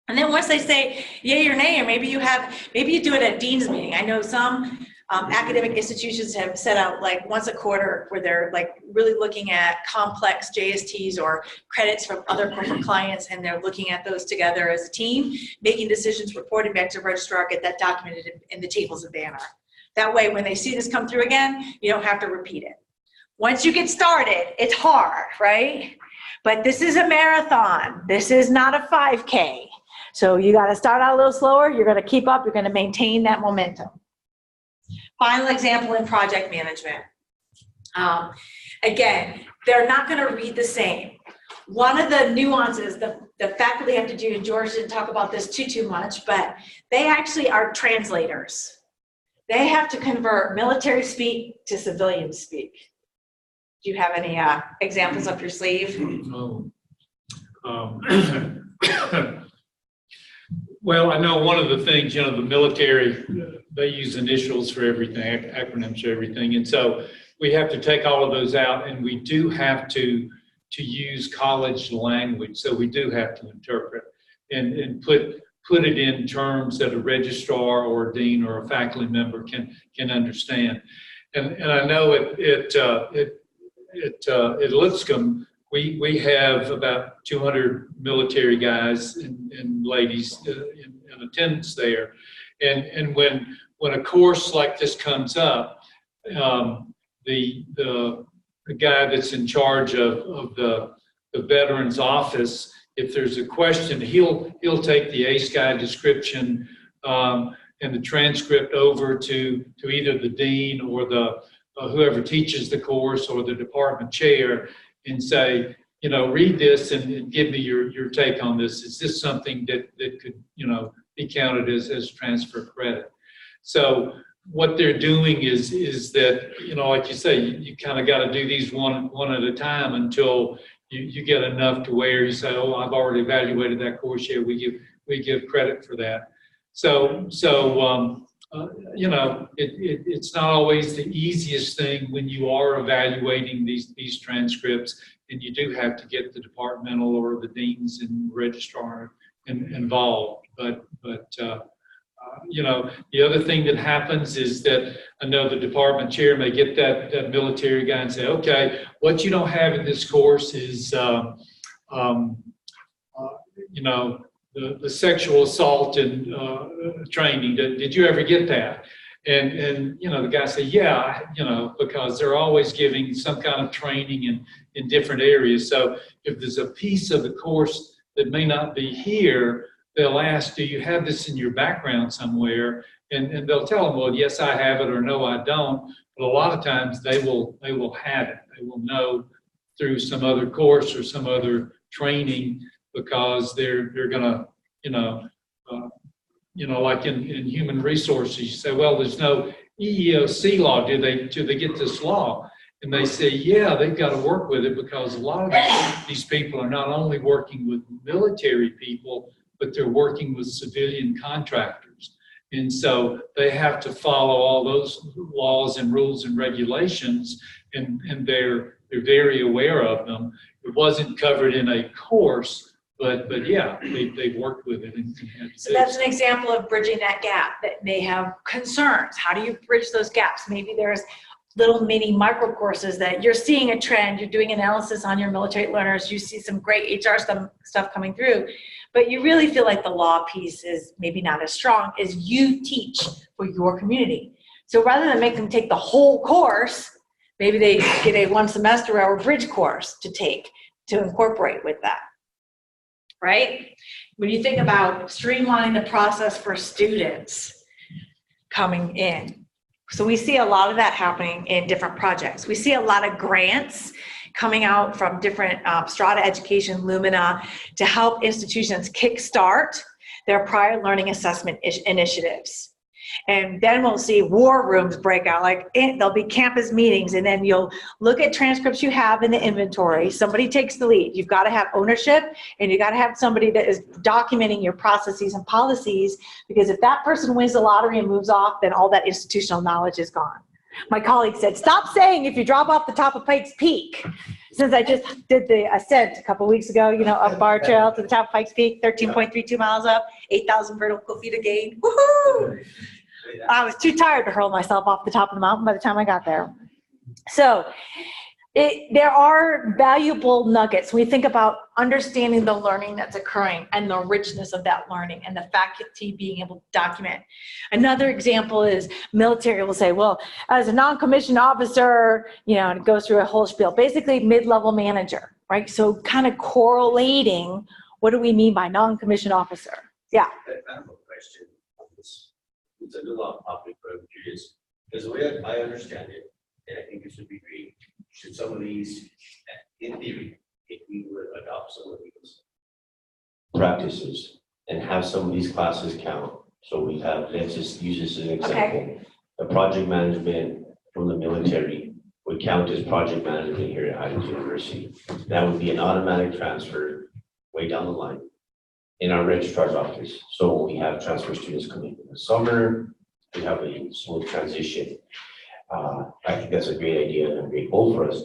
B: And then once they say yay or nay, or maybe you do it at dean's meeting. I know some Academic institutions have set out like once a quarter where they're like really looking at complex JSTs or credits from other corporate clients, and they're looking at those together as a team, making decisions, reporting back to registrar, get that documented in the tables of Banner. That way, when they see this come through again, you don't have to repeat it. Once you get started, it's hard, right? But this is a marathon. This is not a 5K. So you got to start out a little slower. You're going to keep up. You're going to maintain that momentum. Final example in project management. Again, they're not going to read the same. One of the nuances the faculty have to do, and George didn't talk about this too much, but they actually are translators. They have to convert military speak to civilian speak. Do you have any examples up your sleeve?
G: Well, I know one of the things, the military, they use initials for everything, acronyms for everything. And so we have to take all of those out, and we do have to use college language. So we do have to interpret and put it in terms that a registrar or a dean or a faculty member can understand. And I know at Lipscomb, we have about 200 military guys and ladies in attendance there. And when a course like this comes up, the guy that's in charge of the veterans office, if there's a question, he'll take the ACE guide description and the transcript over to either the dean or the whoever teaches the course or the department chair and say, read this and give me your take on this. Is this something that could, be counted as transfer credit? So what they're doing is that, like you say, you kind of got to do these one at a time until you get enough to where you say, oh, I've already evaluated that course. Yeah, we give credit for that. So it's not always the easiest thing when you are evaluating these transcripts, and you do have to get the departmental or the deans and registrar involved. But the other thing that happens is that I know the department chair may get that military guy and say, okay, what you don't have in this course is, the sexual assault and training. Did you ever get that? And the guy say, yeah, because they're always giving some kind of training in different areas. So if there's a piece of the course that may not be here, they'll ask, do you have this in your background somewhere? And they'll tell them, well, yes, I have it, or no, I don't. But a lot of times they will have it. They will know through some other course or some other training, because they're gonna, like in human resources, you say, well, there's no EEOC law. Do they get this law? And they say, yeah, they've got to work with it, because a lot of these people are not only working with military people, but they're working with civilian contractors. And so they have to follow all those laws and rules and regulations, and they're very aware of them. It wasn't covered in a course, but yeah, they've worked with it.
B: So that's an example of bridging that gap, that may have concerns. How do you bridge those gaps? Maybe there's little mini micro courses that you're seeing a trend, you're doing analysis on your military learners, you see some great HR stuff coming through, but you really feel like the law piece is maybe not as strong as you teach for your community. So rather than make them take the whole course, maybe they get a 1 semester or bridge course to take to incorporate with that, right? When you think about streamlining the process for students coming in, so we see a lot of that happening in different projects. We see a lot of grants coming out from different Strata Education, Lumina, to help institutions kickstart their prior learning assessment initiatives. And then we'll see war rooms break out, there'll be campus meetings, and then you'll look at transcripts you have in the inventory. Somebody takes the lead. You've got to have ownership, and you got to have somebody that is documenting your processes and policies, because if that person wins the lottery and moves off, then all that institutional knowledge is gone. My colleague said, stop saying if you drop off the top of Pikes Peak. Since I just did the ascent a couple weeks ago, up Bar Trail to the top of Pikes Peak, 13.32 miles up, 8,000 vertical feet of gain. Woohoo! I was too tired to hurl myself off the top of the mountain by the time I got there. So there are valuable nuggets. We think about understanding the learning that's occurring and the richness of that learning and the faculty being able to document. Another example is military will say, well, as a non-commissioned officer, and it goes through a whole spiel, basically mid-level manager, right? So kind of correlating, what do we mean by non-commissioned officer? Yeah.
I: I have a question. It's a little off topic, but I'm curious, because the way I understand it, and I think it should be great, should some of these, in theory, if we would adopt some of these practices and have some of these classes count, so we have, let's just use this as an example. The project management from the military would count as project management here at Highlands University. That would be an automatic transfer way down the line in our registrar's office. So when we have transfer students coming in the summer, we have a smooth transition. I think that's a great idea and a great goal for us.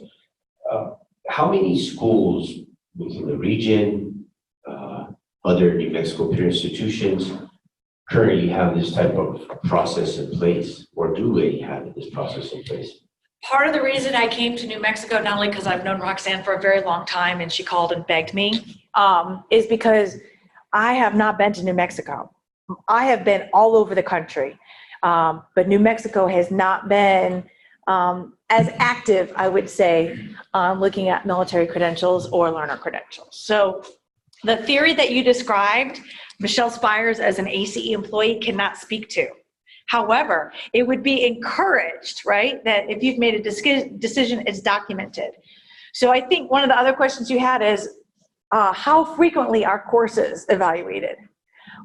I: How many schools within the region, other New Mexico peer institutions currently have this type of process in place, or do they have this process in place?
B: Part of the reason I came to New Mexico, not only because I've known Roxanne for a very long time and she called and begged me, is because I have not been to New Mexico. I have been all over the country, but New Mexico has not been as active, I would say, looking at military credentials or learner credentials. So the theory that you described, Michelle Spires as an ACE employee cannot speak to. However, it would be encouraged, right, that if you've made a decision, it's documented. So I think one of the other questions you had is, how frequently are courses evaluated?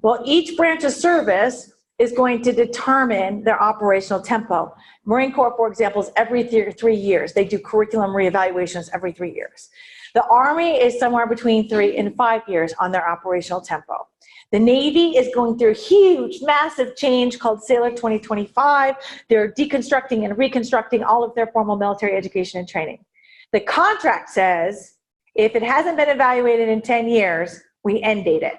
B: Well, each branch of service is going to determine their operational tempo. Marine Corps, for example, is every 3 years. They do curriculum reevaluations every 3 years. The Army is somewhere between 3 and 5 years on their operational tempo. The Navy is going through a huge, massive change called Sailor 2025. They're deconstructing and reconstructing all of their formal military education and training. The contract says, if it hasn't been evaluated in 10 years, we end date it.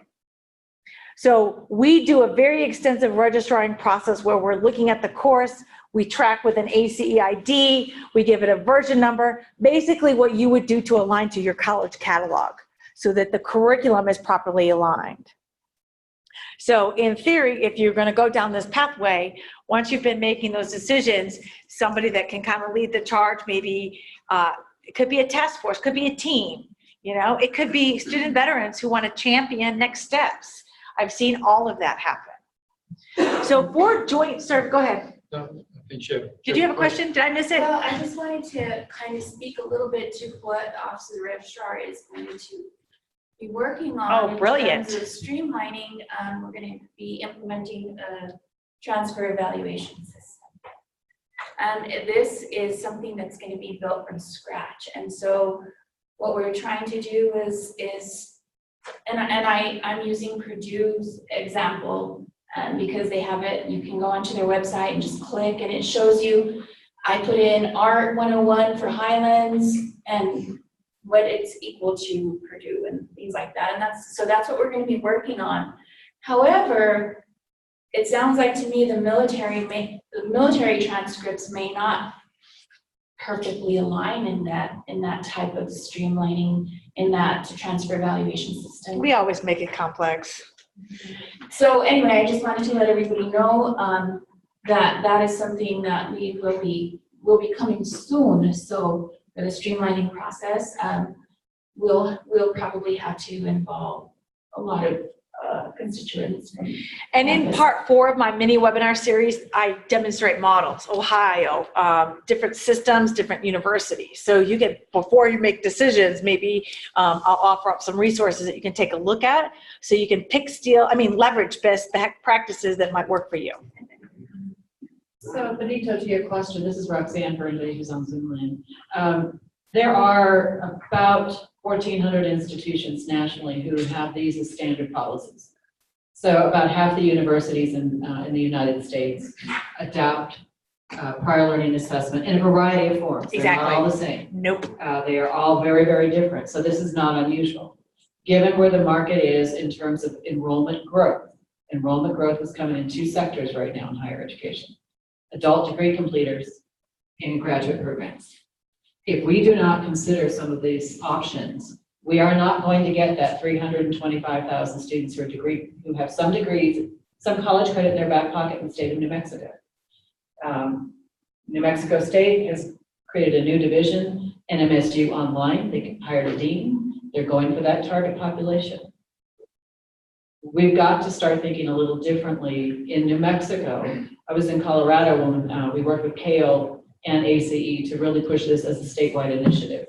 B: So we do a very extensive registraring process where we're looking at the course, we track with an ACEID, we give it a version number, basically what you would do to align to your college catalog so that the curriculum is properly aligned. So in theory, if you're going to go down this pathway, once you've been making those decisions, somebody that can kind of lead the charge, maybe it could be a task force, could be a team, it could be student veterans who want to champion next steps. I've seen all of that happen. So for joint serve, go ahead.
G: No, I think you have.
B: Did you have a question? Did I miss it?
A: Well, I just wanted to kind of speak a little bit to what the Office of the Registrar is going to be working on.
B: Oh, brilliant.
A: In terms of streamlining, we're going to be implementing a transfer evaluation system. And this is something that's going to be built from scratch. And so what we're trying to do is I'm using Purdue's example because they have it. You can go onto their website and just click and it shows you, I put in Art 101 for Highlands and what it's equal to Purdue and things like that. And that's what we're going to be working on. However, it sounds like to me the military transcripts may not perfectly align in that type of streamlining in that transfer evaluation system.
B: We always make it complex.
A: So anyway, I just wanted to let everybody know that is something that we will be coming soon. So for the streamlining process, we'll probably have to involve a lot of constituents.
B: And in part 4 of my mini webinar series, I demonstrate models, Ohio, different systems, different universities. So you get, before you make decisions, maybe I'll offer up some resources that you can take a look at so you can leverage best practices that might work for you.
C: So Benito, to your question, this is Roxanne for anybody who's on Zoom land. There are about 1,400 institutions nationally who have these as standard policies. So about half the universities in the United States adopt prior learning assessment in a variety of forms. They're
B: Exactly.
C: not all the same.
B: Nope.
C: They are all very, very different. So this is not unusual. Given where the market is in terms of enrollment growth, Enrollment growth is coming in two sectors right now in higher education: adult degree completers and graduate programs. If we do not consider some of these options, we are not going to get that 325,000 students who have some degrees, some college credit in their back pocket in the state of New Mexico. New Mexico State has created a new division, NMSU Online. They hired a dean. They're going for that target population. We've got to start thinking a little differently. In New Mexico, I was in Colorado when we worked with CAO and ACE to really push this as a statewide initiative.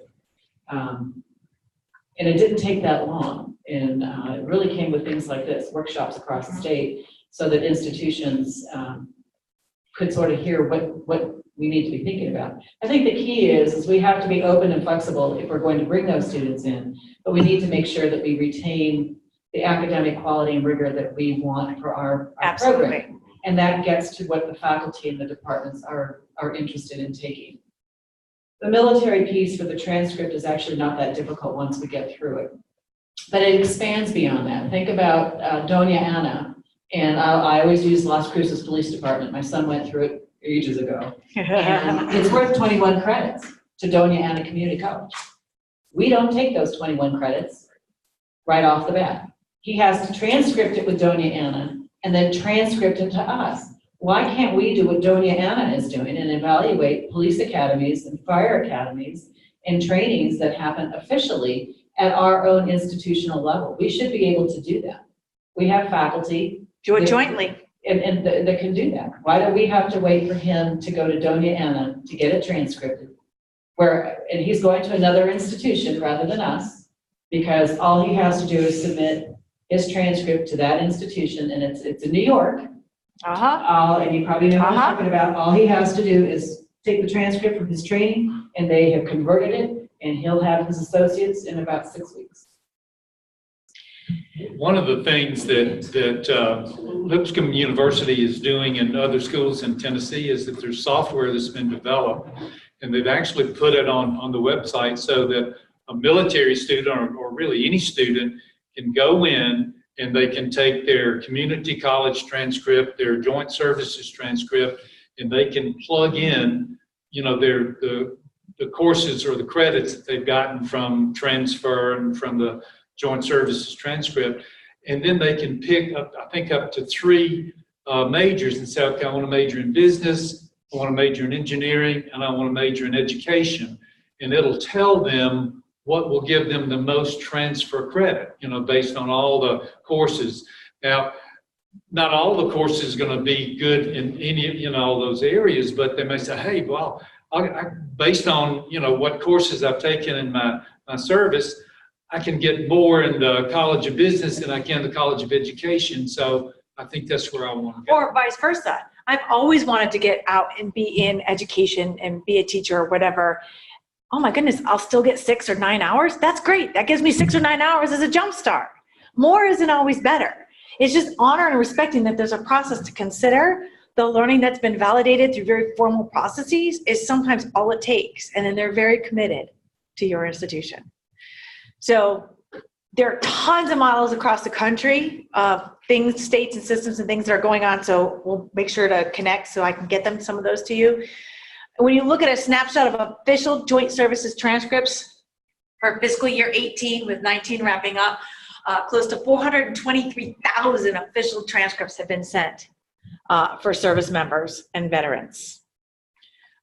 C: And it didn't take that long. And it really came with things like this, workshops across the state, so that institutions could sort of hear what we need to be thinking about. I think the key is we have to be open and flexible if we're going to bring those students in, but we need to make sure that we retain the academic quality and rigor that we want for our program. And that gets to what the faculty and the departments are interested in taking. The military piece for the transcript is actually not that difficult once we get through it. But it expands beyond that. Think about Doña Ana, and I always use Las Cruces Police Department. My son went through it ages ago. And it's worth 21 credits to Doña Ana Community College. We don't take those 21 credits right off the bat. He has to transcript it with Doña Ana and then transcript it to us. Why can't we do what Doña Ana is doing and evaluate police academies and fire academies and trainings that happen officially at our own institutional level? We should be able to do that. We have faculty.
B: Do it jointly.
C: And that can do that. Why do we have to wait for him to go to Doña Ana to get it transcribted? And he's going to another institution rather than us, because all he has to do is submit his transcript to that institution, and it's in New York. And you probably know what I'm talking about. All he has to do is take the transcript from his training, and they have converted it, and he'll have his associates in about 6 weeks.
G: One of the things that Lipscomb University is doing and other schools in Tennessee is that there's software that's been developed, and they've actually put it on the website so that a military student or really any student can go in and they can take their community college transcript, their joint services transcript, and they can plug in, the courses or the credits that they've gotten from transfer and from the joint services transcript. And then they can pick up, I think, up to 3 majors and say, okay, I want to major in business, I want to major in engineering, and I want to major in education. And it'll tell them what will give them the most transfer credit, based on all the courses. Now, not all the courses are going to be good in any, all those areas, but they may say, hey, well, based on, what courses I've taken in my service, I can get more in the College of Business than I can in the College of Education. So I think that's where I want to go.
B: Or vice versa. I've always wanted to get out and be in education and be a teacher or whatever. Oh my goodness, I'll still get 6 or 9 hours. That's great. That gives me 6 or 9 hours as a jump start. More isn't always better. It's just honor and respecting that there's a process to consider. The learning that's been validated through very formal processes is sometimes all it takes. And then they're very committed to your institution. So there are tons of models across the country of things, states and systems and things that are going on. So we'll make sure to connect so I can get them, some of those to you. When you look at a snapshot of official joint services transcripts for fiscal year 18 with 19 wrapping up, close to 423,000 official transcripts have been sent for service members and veterans.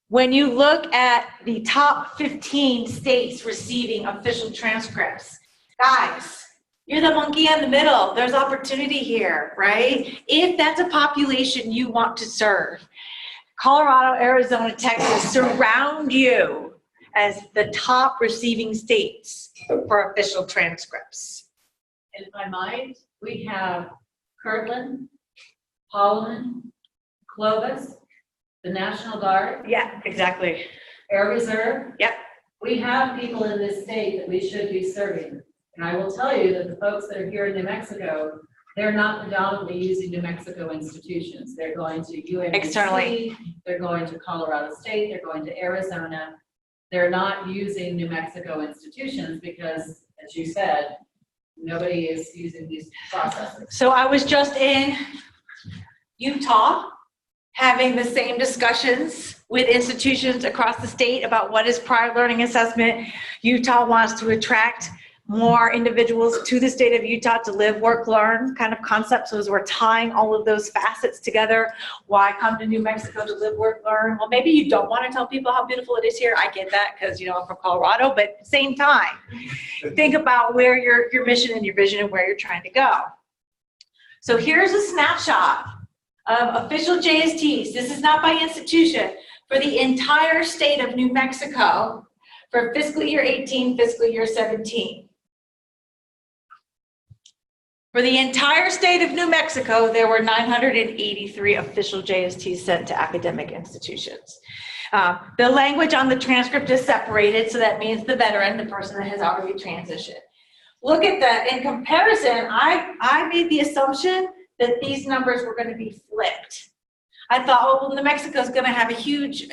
B: When you look at the top 15 states receiving official transcripts, guys, you're the monkey in the middle. There's opportunity here, right? If that's a population you want to serve, Colorado, Arizona, Texas surround you as the top receiving states for official transcripts.
C: And in my mind, we have Kirtland, Holland, Clovis, the National Guard,
B: Yeah, exactly.
C: Air Reserve.
B: Yep.
C: We have people in this state that we should be serving. And I will tell you that the folks that are here in New Mexico, they're not predominantly using New Mexico institutions. They're going to UMBC.
B: Externally.
C: They're going to Colorado State. They're going to Arizona. They're not using New Mexico institutions because, as you said,
D: Nobody is using these processes.
B: So I was just in Utah having the same discussions with institutions across the state about what is prior learning assessment. Utah wants to attract more individuals to the state of Utah to live, work, learn kind of concept. So as we're tying all of those facets together, why come to New Mexico to live, work, learn? Well, maybe you don't want to tell people how beautiful it is here. I get that because, you know, I'm from Colorado, but at the same time, think about where your mission and your vision and where you're trying to go. So here's a snapshot of official JSTs. This is not by institution, for the entire state of New Mexico for fiscal year 18, fiscal year 17. For the entire state of New Mexico, there were 983 official JSTs sent to academic institutions. The language on the transcript is separated, so that means the veteran, the person that has already transitioned. Look at that. In comparison, I made the assumption that these numbers were going to be flipped. I thought, oh, well, New Mexico is going to have a huge,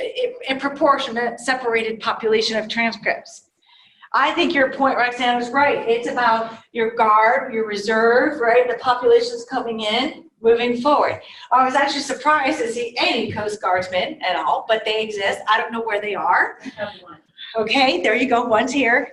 B: in proportionate, separated population of transcripts. I think your point, Roxanne, was right. It's about your guard, your reserve, right? The population's coming in, moving forward. I was actually surprised to see any Coast Guardsmen at all, but they exist. I don't know where they are. Okay, there you go. One's here.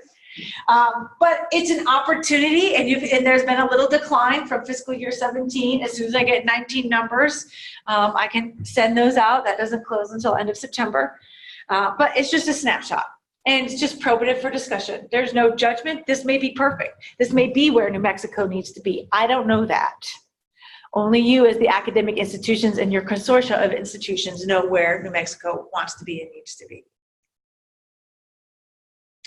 B: But it's an opportunity, and there's been a little decline from fiscal year 17. As soon as I get 19 numbers, I can send those out. That doesn't close until end of September. But it's just a snapshot, and it's just probative for discussion. There's no judgment. This may be perfect. This may be where New Mexico needs to be. I don't know that. Only you as the academic institutions and your consortia of institutions know where New Mexico wants to be and needs to be.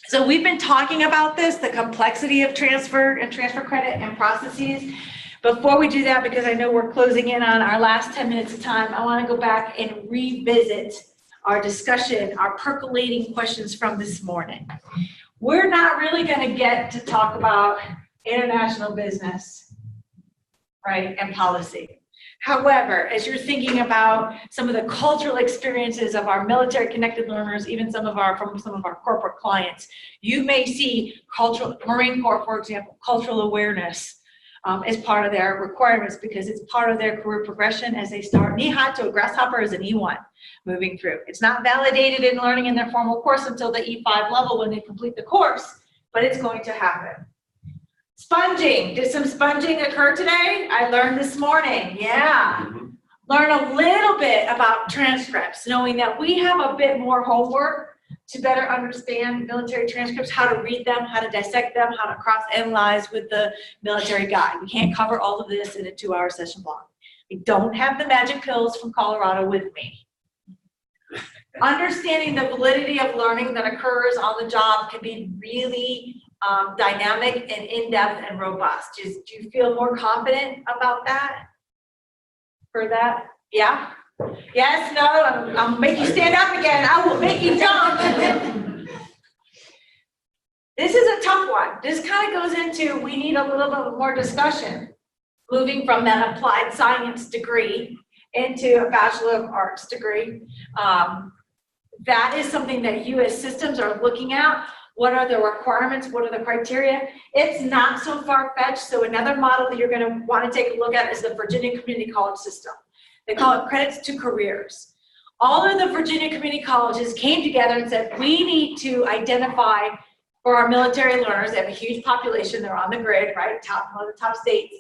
B: So we've been talking about this, the complexity of transfer and transfer credit and processes. Before we do that, because I know we're closing in on our last 10 minutes of time, I want to go back and revisit our discussion, our percolating questions from this morning. We're not really going to get to talk about international business, right, and policy. However, as you're thinking about some of the cultural experiences of our military connected learners, even from some of our corporate clients, you may see Marine Corps, for example, cultural awareness as part of their requirements because it's part of their career progression as they start knee-high to a grasshopper as an E1 moving through. It's not validated in learning in their formal course until the E5 level when they complete the course, but it's going to happen. Sponging. Did some sponging occur today? I learned this morning. Yeah. Learn a little bit about transcripts, knowing that we have a bit more homework to better understand military transcripts, how to read them, how to dissect them, how to cross-analyze with the military guide. We can't cover all of this in a 2-hour session block. I don't have the magic pills from Colorado with me. Understanding the validity of learning that occurs on the job can be really dynamic and in-depth and robust. Do you feel more confident about that? For that? Yeah? Yes, no, I'll make you stand up again. I will make you jump. This is a tough one. This kind of goes into, we need a little bit more discussion. Moving from that applied science degree into a Bachelor of Arts degree. That is something that you as systems are looking at. What are the requirements? What are the criteria? It's not so far-fetched. So another model that you're going to want to take a look at is the Virginia Community College system. They call it credits to careers. All of the Virginia community colleges came together and said, we need to identify for our military learners, they have a huge population, they're on the grid, right? One of the top states.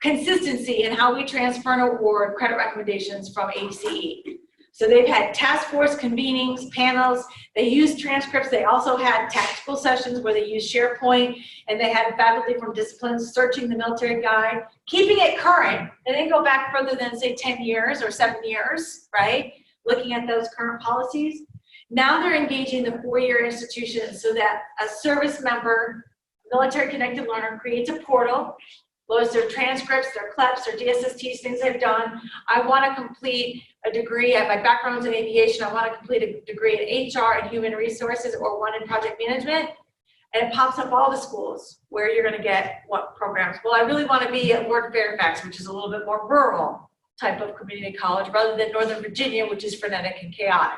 B: Consistency in how we transfer and award credit recommendations from ACE. So they've had task force convenings, panels, they used transcripts, they also had tactical sessions where they used SharePoint, and they had faculty from disciplines searching the military guide, keeping it current. They didn't go back further than say 10 years or 7 years, right? Looking at those current policies. Now they're engaging the 4-year institutions so that a service member, military connected learner creates a portal, loads their transcripts, their CLEPs, their DSSTs, things they've done. I want to complete a degree, my background's in aviation, I want to complete a degree in HR and human resources or one in project management. And it pops up all the schools where you're going to get what programs. Well, I really want to be at Lord Fairfax, which is a little bit more rural type of community college rather than Northern Virginia, which is frenetic and chaotic.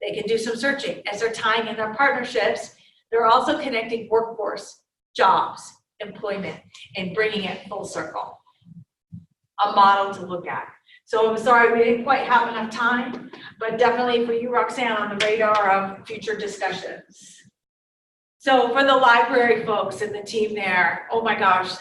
B: They can do some searching. As they're tying in their partnerships, they're also connecting workforce, jobs, employment and bringing it full circle. A model to look at. So I'm sorry, we didn't quite have enough time, but definitely for you, Roxanne, on the radar of future discussions. So for the library folks and the team there, oh my gosh,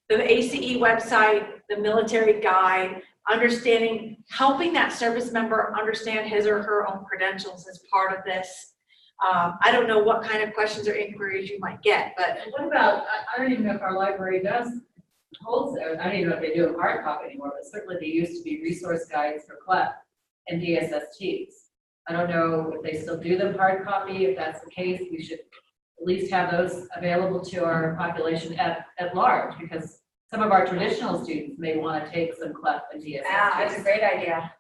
B: the ACE website, the military guide, understanding, helping that service member understand his or her own credentials as part of this. I don't know what kind of questions or inquiries you might get, but
C: What about, I don't even know if our library does holds, I don't even know if they do a hard copy anymore, but certainly they used to be resource guides for CLEP and DSSTs. I don't know if they still do them hard copy. If that's the case, we should at least have those available to our population at large, because some of our traditional students may want to take some CLEP and DSSTs.
B: that's a great idea.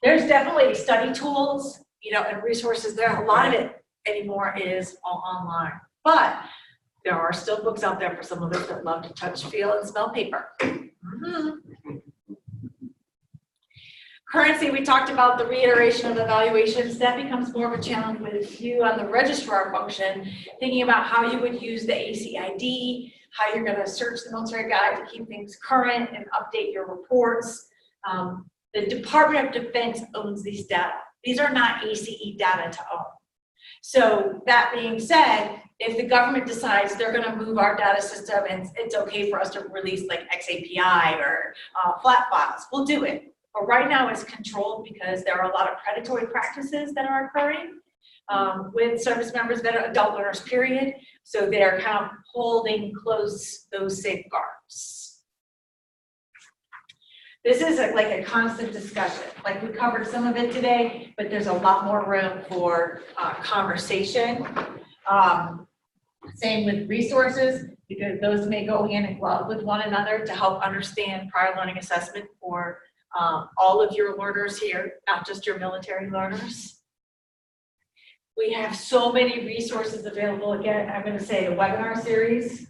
B: There's definitely study tools, you know, and resources there. A lot of it anymore is all online, but there are still books out there for some of us that love to touch, feel, and smell paper. Currency, we talked about the reiteration of evaluations. That becomes more of a challenge with you on the registrar function, thinking about how you would use the ACID, how you're going to search the military guide to keep things current and update your reports. The Department of Defense owns these data. These are not ACE data to own. So that being said, if the government decides they're going to move our data system and it's okay for us to release like XAPI or flat files, we'll do it. But right now it's controlled because there are a lot of predatory practices that are occurring with service members that are adult learners, period. So they're kind of holding close those safeguards. This is like a constant discussion. Like we covered some of it today, but there's a lot more room for conversation. Same with resources, because those may go hand in glove with one another to help understand prior learning assessment for all of your learners here, not just your military learners. We have so many resources available. Again, I'm going to say a webinar series.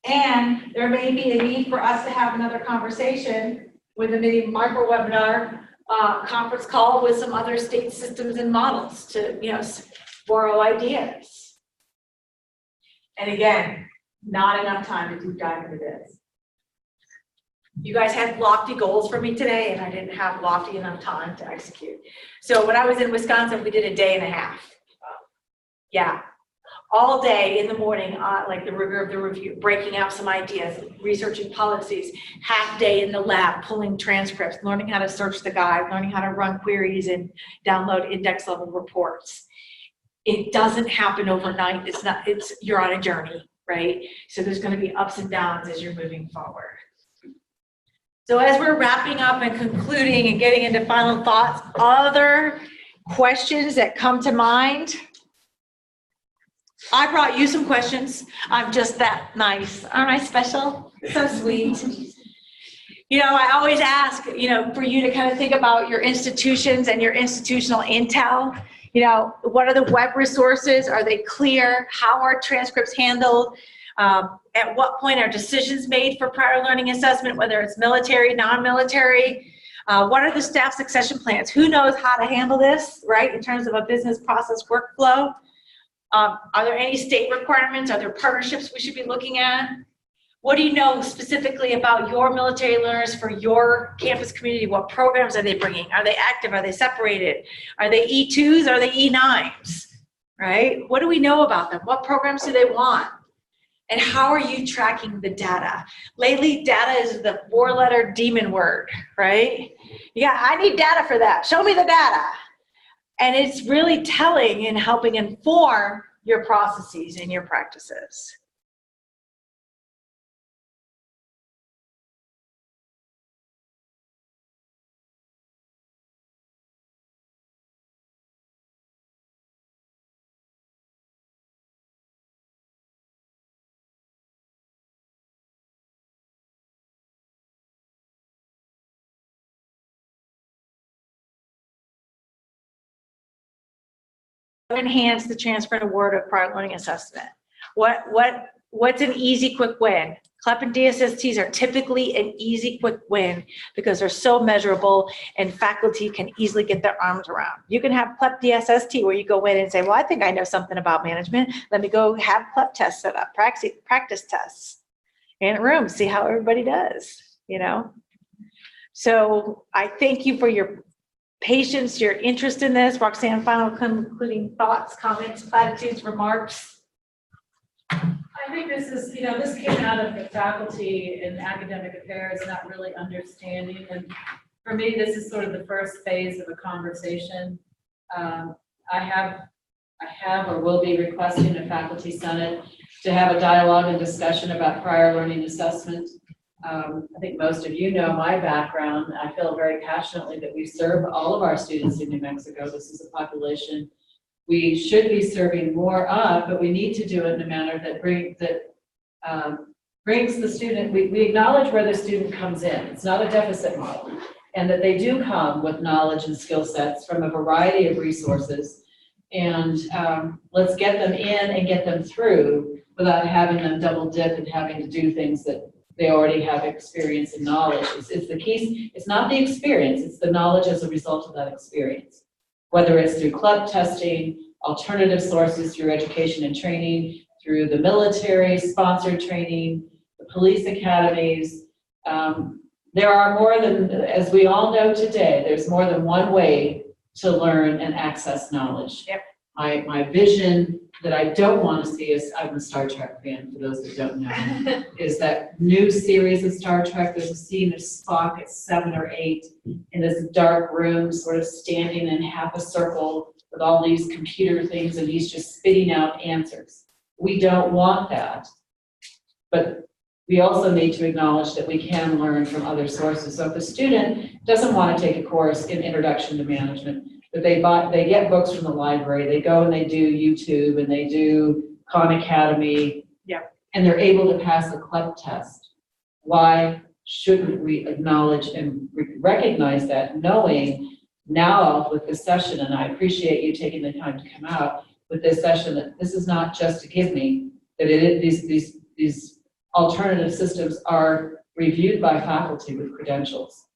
B: And there may be a need for us to have another conversation with a maybe micro webinar conference call with some other state systems and models to, you know, borrow ideas. And again, not enough time to deep dive into this. You guys had lofty goals for me today, and I didn't have lofty enough time to execute. So when I was in Wisconsin, we did a day and a half. Yeah. All day in the morning, like the rigor of the review, breaking out some ideas, researching policies, half day in the lab, pulling transcripts, learning how to search the guide, learning how to run queries and download index level reports. It doesn't happen overnight. You're on a journey, right? So there's going to be ups and downs as you're moving forward. So as we're wrapping up and concluding and getting into final thoughts, other questions that come to mind? I brought you some questions. I'm just that nice. Aren't I special? So sweet. You know, I always ask, you know, for you to kind of think about your institutions and your institutional intel. You know, what are the web resources? Are they clear? How are transcripts handled? At what point are decisions made for prior learning assessment, whether it's military, non-military? What are the staff succession plans? Who knows how to handle this, right, in terms of a business process workflow? Are there any state requirements? Are there partnerships we should be looking at? What do you know specifically about your military learners for your campus community? What programs are they bringing? Are they active? Are they separated? Are they E2s? Are they E9s? Right? What do we know about them? What programs do they want? And how are you tracking the data? Lately, data is the four-letter demon word, right? Yeah, I need data for that. Show me the data. And it's really telling and helping inform your processes and your practices. Enhance the transfer and award of prior learning assessment. What's an easy, quick win? CLEP and DSSTs are typically an easy, quick win because they're so measurable and faculty can easily get their arms around. You can have CLEP DSST where you go in and say, well, I think I know something about management. Let me go have CLEP tests set up, practice tests in a room, see how everybody does, you know? So I thank you for your patience, your interest in this. Roxanne, final concluding thoughts, comments, platitudes, remarks?
C: I think this is, this came out of the faculty in academic affairs, not really understanding. And for me, this is sort of the first phase of a conversation. I have or will be requesting a faculty senate to have a dialogue and discussion about prior learning assessment. I think most of you know my background. I feel very passionately that we serve all of our students in New Mexico. This is a population we should be serving more of, but we need to do it in a manner that brings the student, we acknowledge where the student comes in. It's not a deficit model, and that they do come with knowledge and skill sets from a variety of resources. And let's get them in and get them through without having them double dip and having to do things that they already have experience and knowledge. It's the key. It's not the experience, it's the knowledge as a result of that experience. Whether it's through CLEP testing, alternative sources through education and training, through the military sponsored training, the police academies. There are more than, as we all know today, there's more than one way to learn and access knowledge.
B: Yep.
C: My vision that I don't want to see is, I'm a Star Trek fan, for those that don't know, is that new series of Star Trek. There's a scene of Spock at 7 or 8 in this dark room, sort of standing in half a circle with all these computer things, and he's just spitting out answers. We don't want that. But we also need to acknowledge that we can learn from other sources. So if a student doesn't want to take a course in Introduction to Management, but they get books from the library, they go and they do YouTube and they do Khan Academy, and they're able to pass the CLEP test. Why shouldn't we acknowledge and recognize that, knowing now with this session, and I appreciate you taking the time to come out with this session, that this is not just a give me, that these alternative systems are reviewed by faculty with credentials,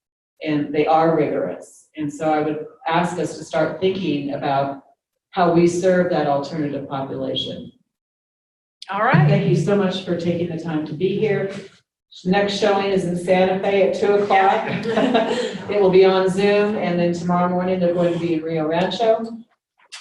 C: and they are rigorous. And so I would ask us to start thinking about how we serve that alternative population.
B: All right.
C: Thank you so much for taking the time to be here. Next showing is in Santa Fe at 2 o'clock. It will be on Zoom, and then tomorrow morning they're going to be in Rio Rancho.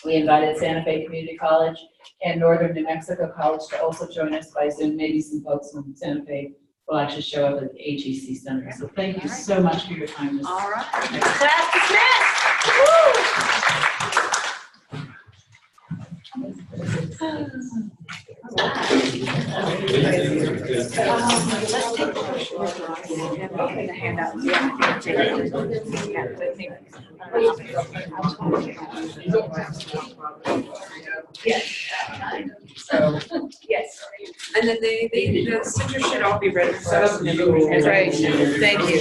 C: We invited Santa Fe Community College and Northern New Mexico College to also join us by Zoom. Maybe some folks from Santa Fe will actually show up at the AGC Center. So thank you so much for your time.
B: All right. Class dismissed. Let's take the handouts. Yes. So, yes.
J: And then the stickers should all be ready for us.
C: Great. Thank you.